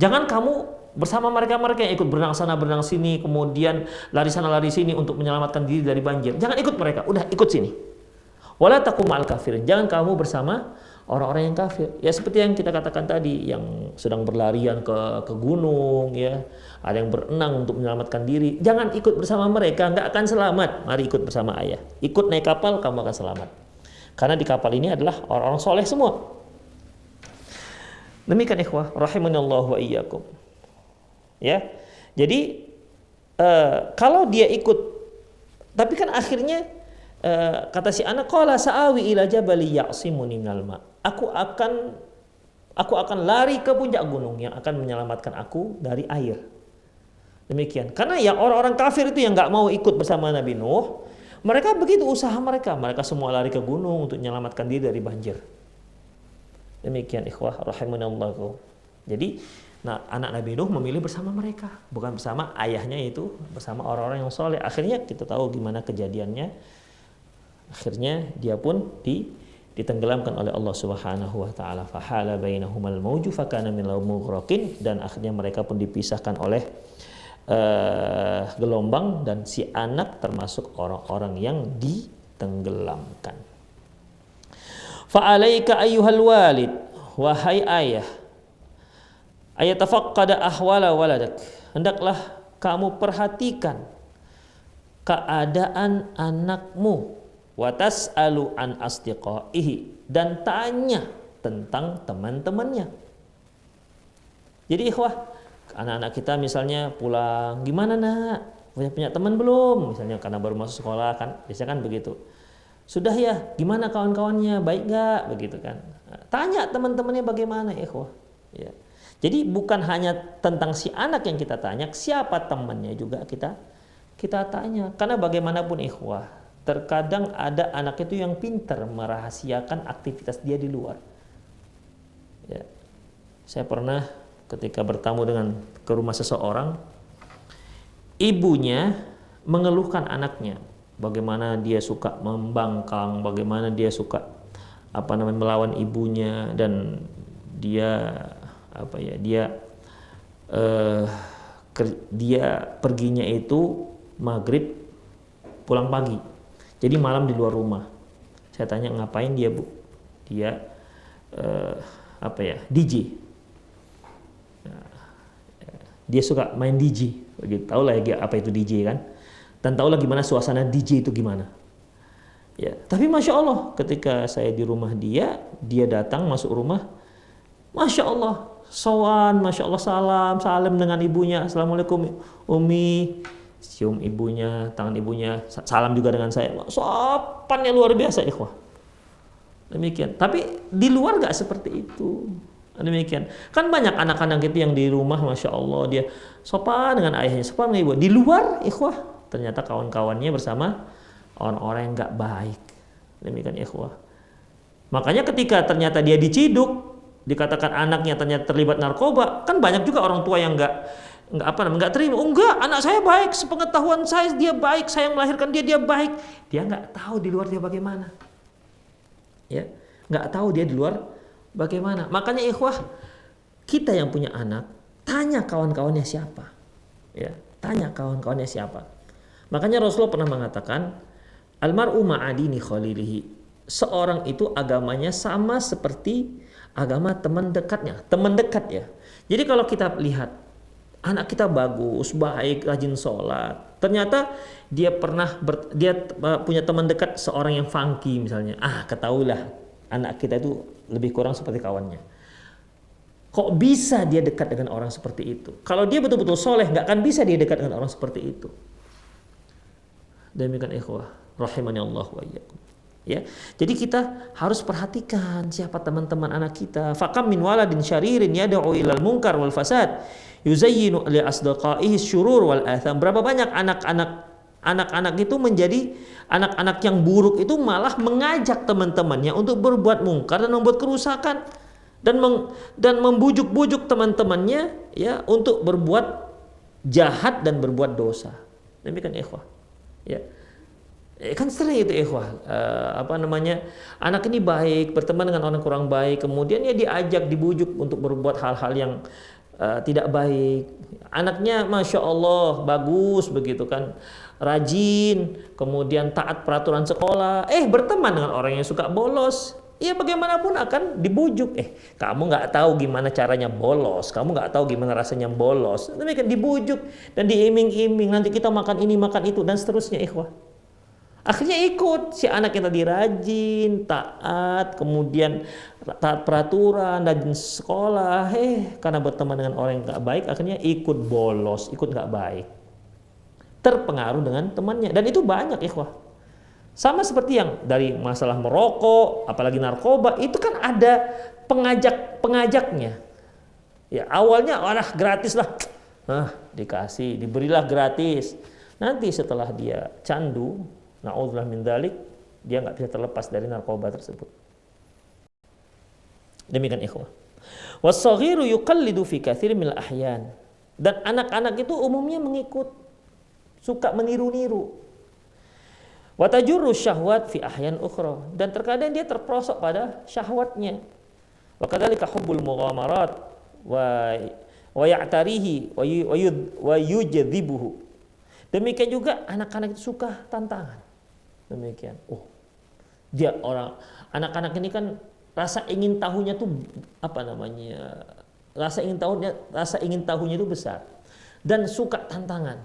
Jangan kamu bersama mereka-mereka yang ikut berenang sana berenang sini, kemudian lari sana lari sini untuk menyelamatkan diri dari banjir. Jangan ikut mereka, udah ikut sini. Wala takum ma'al kafirin. Jangan kamu bersama orang-orang yang kafir. Ya seperti yang kita katakan tadi, yang sedang berlarian ke gunung, ya, ada yang berenang untuk menyelamatkan diri. Jangan ikut bersama mereka, nggak akan selamat. Mari ikut bersama ayah. Ikut naik kapal, kamu akan selamat. Karena di kapal ini adalah orang-orang soleh semua. Demikian ikhwah, rahimanallahu wa iyyakum. Ya, jadi kalau dia ikut, tapi kan akhirnya kata si anak, qala sa'awi ila jabali ya'simuni minal ma. Aku akan lari ke puncak gunung yang akan menyelamatkan aku dari air. Demikian. Karena yang orang-orang kafir itu yang nggak mau ikut bersama Nabi Nuh, mereka begitu usaha mereka semua lari ke gunung untuk menyelamatkan diri dari banjir. Demikian ikhwah rahimanallahu. Jadi, anak Nabi Nuh memilih bersama mereka, bukan bersama ayahnya, itu bersama orang-orang yang soleh. Akhirnya kita tahu gimana kejadiannya. Akhirnya dia pun ditenggelamkan oleh Allah Subhanahu wa taala. Fahala bainahumal mauju fakana minal mughraqin, dan akhirnya mereka pun dipisahkan oleh gelombang, dan si anak termasuk orang-orang yang ditenggelamkan. Fa alaika ayyuhal walid, wahai ayah, ayatafaqqada ahwala waladak. Hendaklah kamu perhatikan keadaan anakmu. Wa tas'alu an asdiqaihi, dan tanya tentang teman-temannya. Jadi ikhwah, anak-anak kita misalnya pulang, gimana nak? Punya teman belum? Misalnya karena baru masuk sekolah kan, biasanya kan begitu. Sudah ya, gimana kawan-kawannya? Baik gak? Begitu kan. Tanya teman-temannya bagaimana ikhwah. Ya. Jadi bukan hanya tentang si anak yang kita tanya, siapa temannya juga kita tanya. Karena bagaimanapun ikhwah, terkadang ada anak itu yang pintar merahasiakan aktivitas dia di luar. Ya. Saya pernah ketika bertamu ke rumah seseorang, ibunya mengeluhkan anaknya, bagaimana dia suka membangkang, bagaimana dia suka melawan ibunya, dan dia dia perginya itu maghrib pulang pagi. Jadi malam di luar rumah. Saya tanya ngapain dia, Bu? Dia DJ. Dia suka main DJ. Begitu. Tahu lah ya apa itu DJ kan? Dan tahu lah gimana suasana DJ itu gimana. Ya, tapi masya Allah, ketika saya di rumah dia datang masuk rumah, masya Allah, sowan, masya Allah, salam dengan ibunya, assalamualaikum Umi. Cium ibunya, tangan ibunya, salam juga dengan saya. Sopannya luar biasa ikhwah. Demikian. Tapi di luar gak seperti itu. Demikian. Kan banyak anak-anak itu yang di rumah masya Allah dia sopan dengan ayahnya, sopan dengan ibu. Di luar ikhwah, ternyata kawan-kawannya bersama orang-orang yang gak baik. Demikian ikhwah. Makanya ketika ternyata dia diciduk, dikatakan anaknya ternyata terlibat narkoba, kan banyak juga orang tua yang nggak terima. Oh enggak, anak saya baik, sepengetahuan saya dia baik, saya melahirkan dia baik. Dia nggak tahu di luar dia bagaimana. Ya, nggak tahu dia di luar bagaimana. Makanya ikhwah, kita yang punya anak, tanya kawan-kawannya siapa. Ya, tanya kawan-kawannya siapa. Makanya Rasulullah pernah mengatakan, almar'u ma'adini khalilihi. Seorang itu agamanya sama seperti agama teman dekatnya, teman dekat ya. Jadi kalau kita lihat anak kita bagus, baik, rajin sholat, ternyata dia punya teman dekat seorang yang funky misalnya. Ketahuilah anak kita itu lebih kurang seperti kawannya. Kok bisa dia dekat dengan orang seperti itu? Kalau dia betul-betul soleh, nggak akan bisa dia dekat dengan orang seperti itu. Demikian ikhwah, rahimani Allah wa iyyakum. Ya, jadi kita harus perhatikan siapa teman-teman anak kita. Fakam min waladin syaririn yad'u ilal munkar wal fasad yuzayyinu li asdaqaihi syurur wal atham. Berapa banyak anak-anak itu menjadi anak-anak yang buruk itu malah mengajak teman-temannya untuk berbuat mungkar dan membuat kerusakan. dan membujuk-bujuk teman-temannya ya untuk berbuat jahat dan berbuat dosa. Demikian ikhwah. Ya. Kan sering itu ikhwah, anak ini baik, berteman dengan orang kurang baik, kemudian ya diajak, dibujuk untuk berbuat hal-hal yang tidak baik. Anaknya Masya Allah bagus begitu kan, rajin, kemudian taat peraturan sekolah, berteman dengan orang yang suka bolos, ya bagaimanapun akan dibujuk. Kamu nggak tahu gimana caranya bolos, kamu nggak tahu gimana rasanya bolos. Demikian dibujuk dan diiming-iming, nanti kita makan ini makan itu dan seterusnya ikhwah. Akhirnya ikut si anak yang tadi rajin, taat, kemudian taat peraturan, rajin sekolah, karena berteman dengan orang yang nggak baik, akhirnya ikut bolos, ikut nggak baik, terpengaruh dengan temannya, dan itu banyak ikhwah. Sama seperti yang dari masalah merokok, apalagi narkoba, itu kan ada pengajaknya. Ya awalnya gratis lah, dikasih, diberilah gratis. Nanti setelah dia candu, na'udzubillah min dzalik, dia nggak bisa terlepas dari narkoba tersebut. Demikian ikhwah. Was-saghiru yuqallidu fi katsirin minal ahyan. Dan anak-anak itu umumnya mengikut, suka meniru-niru. Wa tajurru syahwat fi ahyan ukhra, dan terkadang dia terperosok pada syahwatnya. Wa kadzalika hubbul mughamarat wa ya'tarihi wa yujdzibuhu. Demikian juga anak-anak itu suka tantangan. Demikian. Anak-anak ini kan rasa ingin tahunya tuh rasa ingin tahunya itu besar dan suka tantangan.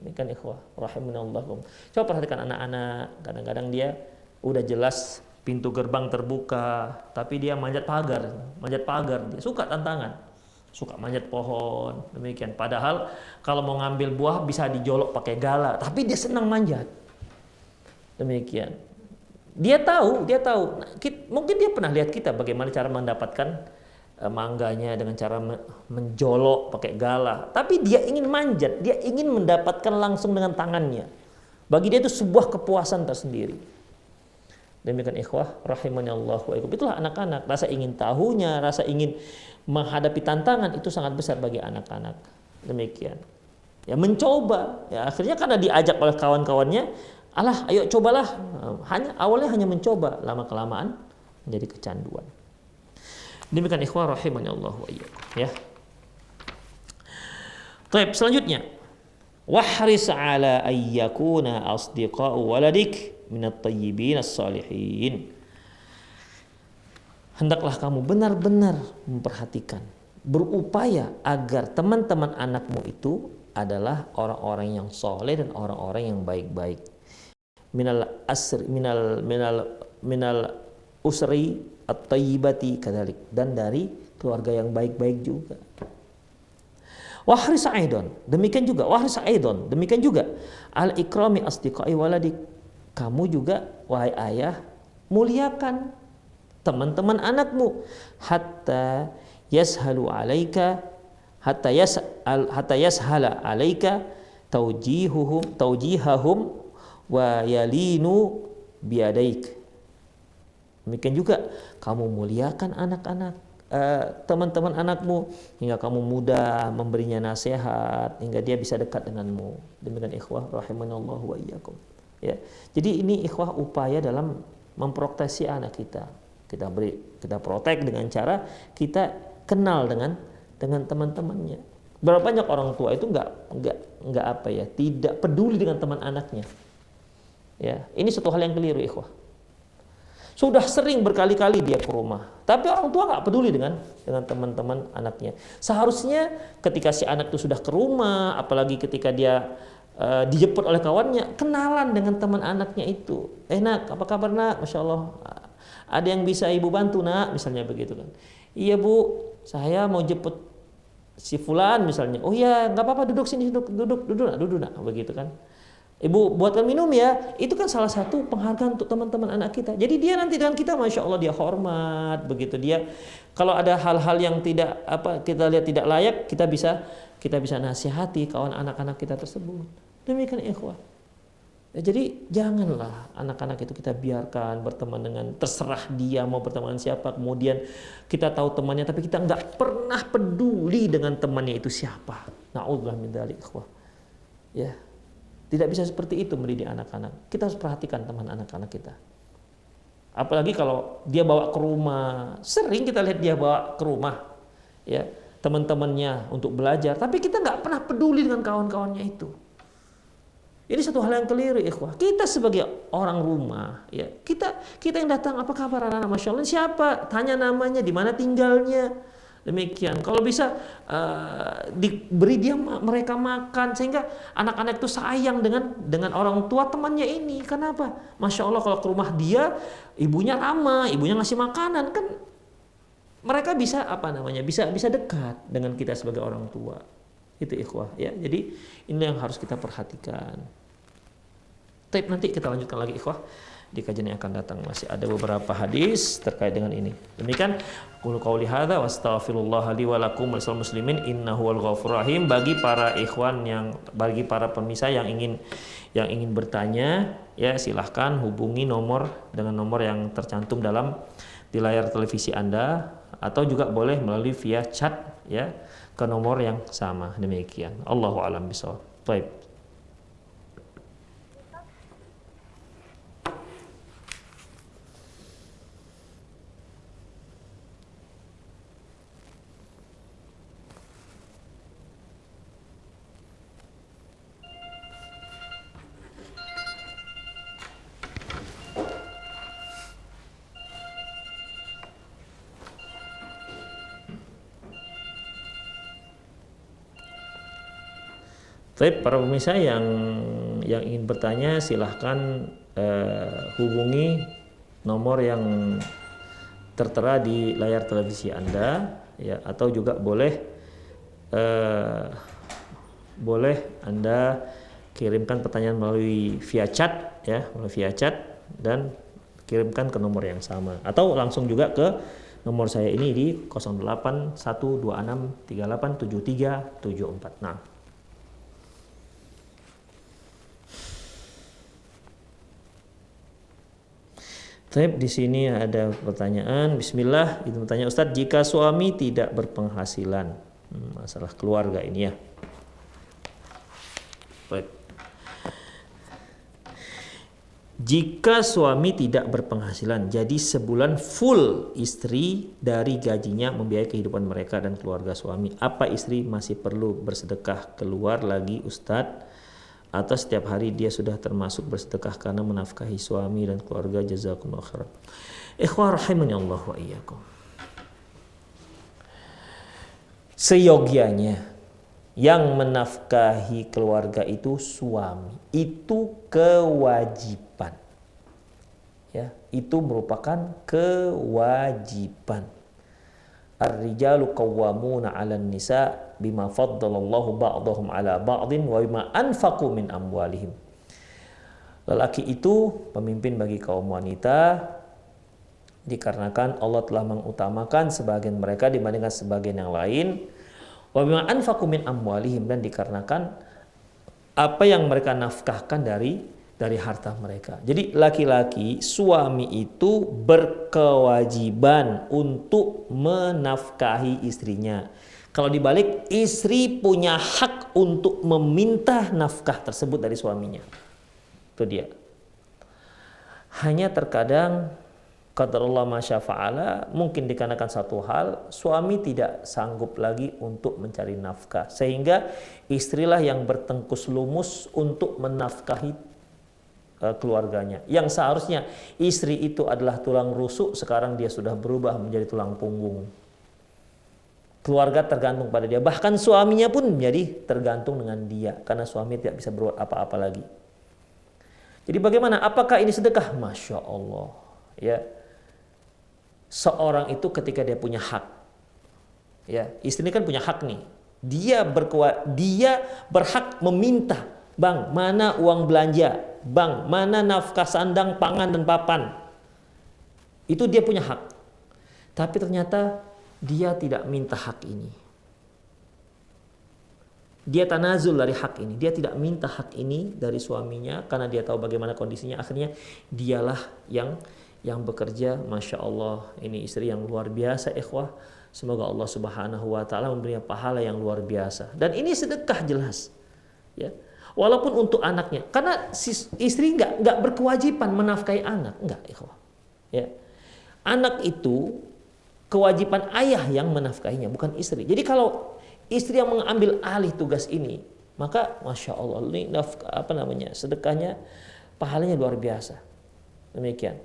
Demikian ikhwah rahimanallahu. Coba perhatikan anak-anak, kadang-kadang dia udah jelas pintu gerbang terbuka, tapi dia manjat pagar, dia suka tantangan. Suka manjat pohon, demikian. Padahal kalau mau ngambil buah bisa dijolok pakai gala, tapi dia senang manjat. Demikian. Dia tahu. Mungkin dia pernah lihat kita bagaimana cara mendapatkan mangganya dengan cara menjolok pakai gala. Tapi dia ingin manjat, dia ingin mendapatkan langsung dengan tangannya. Bagi dia itu sebuah kepuasan tersendiri. Demikian ikhwah rahimanallahu wa iyyakum. Itulah anak-anak, rasa ingin tahunya, rasa ingin menghadapi tantangan itu sangat besar bagi anak-anak. Demikian. Ya mencoba, ya akhirnya karena diajak oleh kawan-kawannya, ayo cobalah. Awalnya hanya mencoba, lama kelamaan menjadi kecanduan. Demikian ikhwah rahimanallahu wa iyyakum, ya. Baik, selanjutnya, wahris ala ayyakuna asdiqa'u waladik minat tayyibin as-salihin. Hendaklah kamu benar-benar memperhatikan, berupaya agar teman-teman anakmu itu adalah orang-orang yang soleh dan orang-orang yang baik-baik. Minal usri at-tayyibati kadzalik, dan dari keluarga yang baik-baik juga. Wahris aidan, demikian juga al ikrami asdiqai waladik. Kamu juga wahai ayah muliakan teman-teman anakmu hatta yashala alaika taujihahum wa yalinu biadaik. Demikian juga kamu muliakan anak-anak teman-teman anakmu hingga kamu mudah memberinya nasihat hingga dia bisa dekat denganmu. Demikian ikhwah rahimanallahu wa iyyakum. Ya. Jadi ini ikhwah upaya dalam memproteksi anak kita. Kita protek dengan cara kita kenal dengan teman-temannya. Berapa banyak orang tua itu tidak peduli dengan teman anaknya. Ya, ini satu hal yang keliru ikhwah. Sudah sering berkali-kali dia ke rumah, tapi orang tua nggak peduli dengan teman-teman anaknya. Seharusnya ketika si anak itu sudah ke rumah, apalagi ketika dia dijemput oleh kawannya, kenalan dengan teman anaknya itu. Nak, apa kabar nak? Masya Allah, ada yang bisa ibu bantu nak? Misalnya begitu kan. Iya bu, saya mau jemput si fulan misalnya. Oh iya, nggak apa-apa, duduk sini, duduk nak, begitu kan. Ibu buatkan minum ya. Itu kan salah satu penghargaan untuk teman-teman anak kita. Jadi dia nanti dengan kita, masya Allah, dia hormat begitu. Dia kalau ada hal-hal yang kita lihat tidak layak, kita bisa nasihati kawan anak-anak kita tersebut. Demikian ikhwah. Ya, jadi janganlah anak-anak itu kita biarkan berteman dengan, terserah dia mau berteman dengan siapa, kemudian kita tahu temannya tapi kita nggak pernah peduli dengan temannya itu siapa. Na'udzubillah min dzalik, ikhwah. Ya, tidak bisa seperti itu mendidik anak-anak. Kita harus perhatikan teman anak-anak kita. Apalagi kalau dia bawa ke rumah, sering kita lihat dia bawa ke rumah, ya teman-temannya untuk belajar, tapi kita nggak pernah peduli dengan kawan-kawannya itu. Ini satu hal yang keliru, ikhwah. Kita sebagai orang rumah, ya kita yang datang, apa kabar anak-anak, masya Allah, siapa? Tanya namanya, di mana tinggalnya, demikian. Kalau bisa diberi mereka makan, sehingga anak-anak itu sayang dengan orang tua temannya ini. Kenapa? Masya Allah, kalau ke rumah dia, ibunya ramah, ibunya ngasih makanan, kan mereka bisa bisa dekat dengan kita sebagai orang tua. Itu ikhwah, ya. Jadi ini yang harus kita perhatikan. Tapi nanti kita lanjutkan lagi, ikhwah, di kajian yang akan datang. Masih ada beberapa hadis terkait dengan ini. Demikian qulu qauli hadza wa astaghfirullah li wa lakum wa lisal muslimin innahu wal ghafurur rahim. Bagi para ikhwan bagi para pemirsa yang ingin bertanya, ya silahkan hubungi dengan nomor yang tercantum di layar televisi Anda, atau juga boleh melalui via chat, ya, ke nomor yang sama. Demikian. Allahu a'lam bishawab. Baik. Baik, para pemirsa yang ingin bertanya silahkan hubungi nomor yang tertera di layar televisi Anda, ya, atau juga boleh Anda kirimkan pertanyaan melalui via chat, ya, dan kirimkan ke nomor yang sama, atau langsung juga ke nomor saya ini di 0812638734. Nah, di sini ada pertanyaan. Bismillah, itu bertanya, Ustadz, jika suami tidak berpenghasilan, masalah keluarga ini, ya. Baik. Jika suami tidak berpenghasilan, jadi sebulan full istri dari gajinya membiayai kehidupan mereka dan keluarga suami, apa istri masih perlu bersedekah keluar lagi, Ustadz? Atau setiap hari dia sudah termasuk bersedekah karena menafkahi suami dan keluarga? Jazakumullah khairan. Ikhwah rahimani Allah wa iyyakum. Seyogianya yang menafkahi keluarga itu suami. Itu kewajiban. Ya, itu merupakan kewajiban. Ar-rijalu qawwamuna 'alan nisa bima faddalallahu ba'dahum 'ala ba'din wa bima anfaqu min amwalihim. Lelaki itu pemimpin bagi kaum wanita dikarenakan Allah telah mengutamakan sebagian mereka dibandingkan sebagian yang lain, wa bima anfaqu min amwalihim, dan dikarenakan apa yang mereka nafkahkan dari harta mereka. Jadi laki-laki, suami itu berkewajiban untuk menafkahi istrinya. Kalau dibalik, istri punya hak untuk meminta nafkah tersebut dari suaminya. Itu dia. Hanya terkadang qadarullah masya fa'ala, mungkin dikarenakan satu hal, suami tidak sanggup lagi untuk mencari nafkah, sehingga istrilah yang bertengkus lumus untuk menafkahi keluarganya. Yang seharusnya istri itu adalah tulang rusuk, sekarang dia sudah berubah menjadi tulang punggung. Keluarga tergantung pada dia, bahkan suaminya pun menjadi tergantung dengan dia, karena suami tidak bisa berbuat apa-apa lagi. Jadi bagaimana? Apakah ini sedekah? Masya Allah, ya. Seorang itu ketika dia punya hak, ya, istri kan punya hak nih. Dia berhak meminta, bang, mana uang belanja? Bang, mana nafkah sandang, pangan, dan papan? Itu dia punya hak. Tapi ternyata dia tidak minta hak ini. dia tanazul dari hak ini, dia tidak minta hak ini dari suaminya karena dia tahu bagaimana kondisinya. Akhirnya dialah yang bekerja. Masya Allah, ini istri yang luar biasa, ikhwah. Semoga Allah Subhanahu wa taala memberinya pahala yang luar biasa. Dan ini sedekah jelas. Ya. Walaupun untuk anaknya, karena istri nggak berkewajiban menafkahi anak, enggak, ikhwah. Ya. Anak itu kewajiban ayah yang menafkahinya, bukan istri. Jadi kalau istri yang mengambil alih tugas ini, maka masya Allah ini sedekahnya pahalanya luar biasa. Demikian.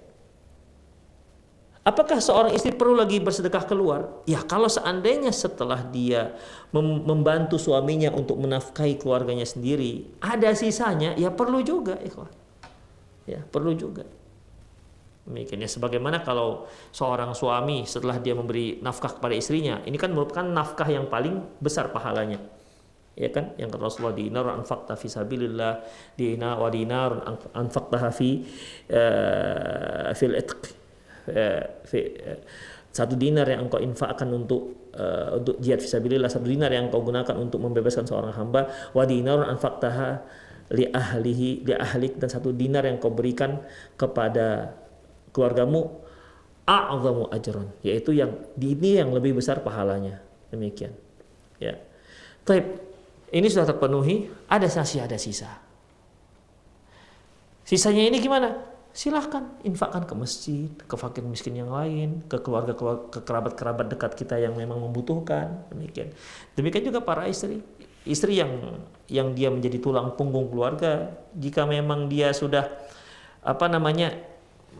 Apakah seorang istri perlu lagi bersedekah keluar? Ya, kalau seandainya setelah dia membantu suaminya untuk menafkahi keluarganya sendiri, ada sisanya, ya perlu juga, ikhwan. Ya, perlu juga. Demikian ya, sebagaimana kalau seorang suami setelah dia memberi nafkah kepada istrinya, ini kan merupakan nafkah yang paling besar pahalanya. Ya kan, yang kata Rasulullah, dinar anfaqta fi sabilillah, dinar anfaqtaha fil itq. Satu dinar yang engkau infakkan untuk jihad fisabilillah, satu dinar yang engkau gunakan untuk membebaskan seorang hamba, wa dinar anfaqtaha li ahlik, dan satu dinar yang kau berikan kepada keluargamu, a'zamu ajran, yaitu ini yang lebih besar pahalanya. Demikian. Ya. Taib, ini sudah terpenuhi, ada sisa. Sisanya ini gimana? Silahkan infakkan ke masjid, ke fakir miskin yang lain, ke ke kerabat dekat kita yang memang membutuhkan. Demikian juga para istri yang dia menjadi tulang punggung keluarga, jika memang dia sudah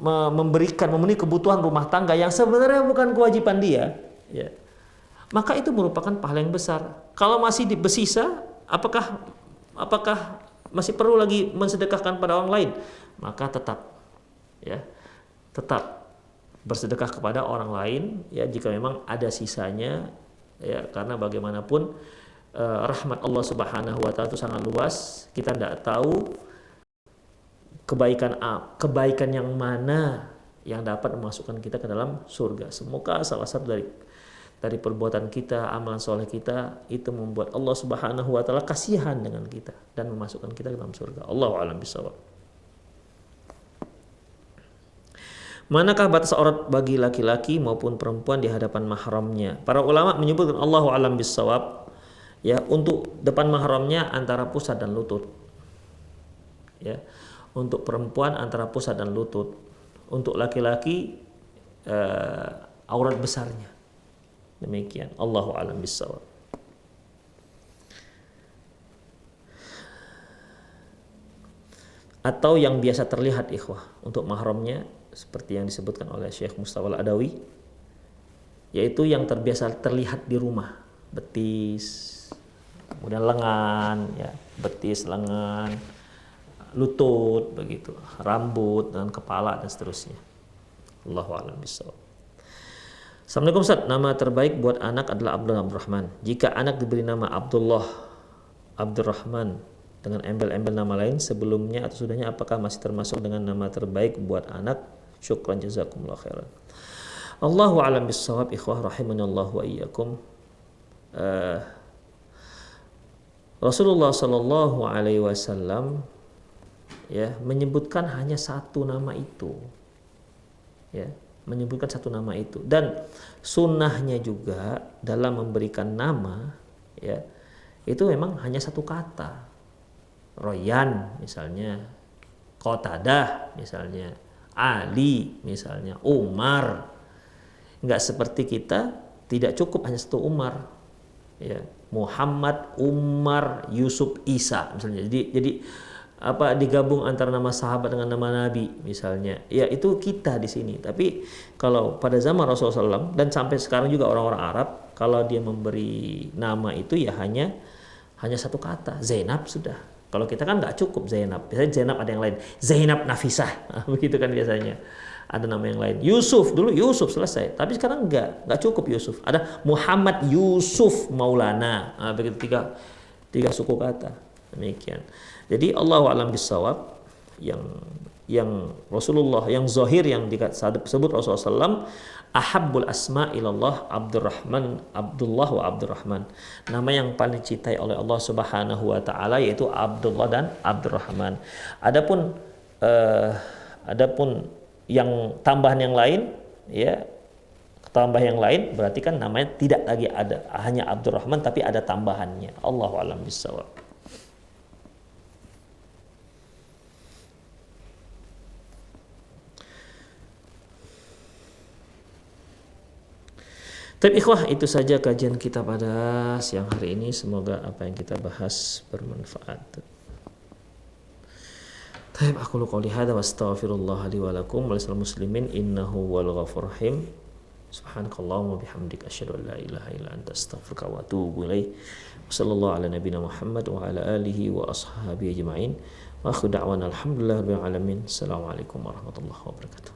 memenuhi kebutuhan rumah tangga yang sebenarnya bukan kewajiban dia, ya, maka itu merupakan pahala yang besar. Kalau masih bersisa, apakah masih perlu lagi mensedekahkan pada orang lain? Maka tetap bersedekah kepada orang lain, ya, jika memang ada sisanya, ya, karena bagaimanapun rahmat Allah Subhanahu wa taala itu sangat luas. Kita tidak tahu kebaikan yang mana yang dapat memasukkan kita ke dalam surga. Semoga salah satu dari perbuatan kita, amalan soleh kita, itu membuat Allah Subhanahu wa taala kasihan dengan kita dan memasukkan kita ke dalam surga. Allahu a'lam bishawab. Manakah batas aurat bagi laki-laki maupun perempuan di hadapan mahramnya? Para ulama menyebutkan Allahu a'lam bishawab, ya, untuk depan mahramnya antara pusat dan lutut. Ya. Untuk perempuan antara pusat dan lutut. Untuk laki-laki aurat besarnya. Demikian. Allahu a'lam bishawab. Atau yang biasa terlihat, ikhwah, untuk mahramnya seperti yang disebutkan oleh Syekh Mustafa Al-Adawi, yaitu yang terbiasa terlihat di rumah, betis, kemudian lengan, ya, betis, lengan, lutut, begitu, rambut dan kepala dan seterusnya. Allahu a'lam bishawab. Assalamualaikum Ustaz, nama terbaik buat anak adalah Abdullah Abdurrahman. Jika anak diberi nama Abdullah Abdurrahman dengan embel-embel nama lain sebelumnya atau sudahnya, apakah masih termasuk dengan nama terbaik buat anak? Syukran jazakumullah khairan. Allahu a'lam bishawab, ikhwah rahimanallahu wa iyyakum. Rasulullah sallallahu alaihi wasallam, ya, menyebutkan hanya satu nama itu, ya, menyebutkan satu nama itu, dan sunnahnya juga dalam memberikan nama, ya, itu memang hanya satu kata. Royan misalnya, Qatadah misalnya, Ali misalnya, Umar. Enggak seperti kita, tidak cukup hanya satu Umar, ya, Muhammad, Umar, Yusuf, Isa misalnya. Jadi digabung antara nama sahabat dengan nama Nabi misalnya. Ya, itu kita di sini. Tapi kalau pada zaman Rasulullah SAW dan sampai sekarang juga orang-orang Arab, kalau dia memberi nama itu ya hanya satu kata, Zainab sudah. Kalau kita kan nggak cukup Zainab. Biasanya Zainab ada yang lain, Zainab Nafisah, begitu kan biasanya. Ada nama yang lain. Yusuf, dulu Yusuf selesai. Tapi sekarang nggak cukup Yusuf. Ada Muhammad Yusuf Maulana. Begitu tiga suku kata. Demikian. Jadi Allahu a'lam bishawab, yang yang Rasulullah, yang zahir yang disebut Rasulullah SAW, ahabbul asma ilallah Abdurrahman, Abdullah wa Abdurrahman. Nama yang paling dicintai oleh Allah Subhanahu wa taala yaitu Abdullah dan Abdurrahman. Adapun yang tambahan yang lain, ya, tambah yang lain berarti kan namanya tidak lagi ada hanya Abdurrahman tapi ada tambahannya. Allahu a'lam bishawab. Tapi ikhwah, itu saja kajian kita pada siang hari ini. Semoga apa yang kita bahas bermanfaat. Taib, aku qouli hadza wa astaghfirullah li wa lakum wa lisal muslimin innahu wal ghafurur rahim. Subhanakallahumma bihamdika asyhadu an la ilaha illa anta astaghfiruka wa atubu ilaik. Wassallallahu ala nabiyyina Muhammad wa ala alihi wa ashabihi ajma'in. Wa akhiru da'wana alhamdulillahi rabbil alamin. Assalamualaikum warahmatullahi wabarakatuh.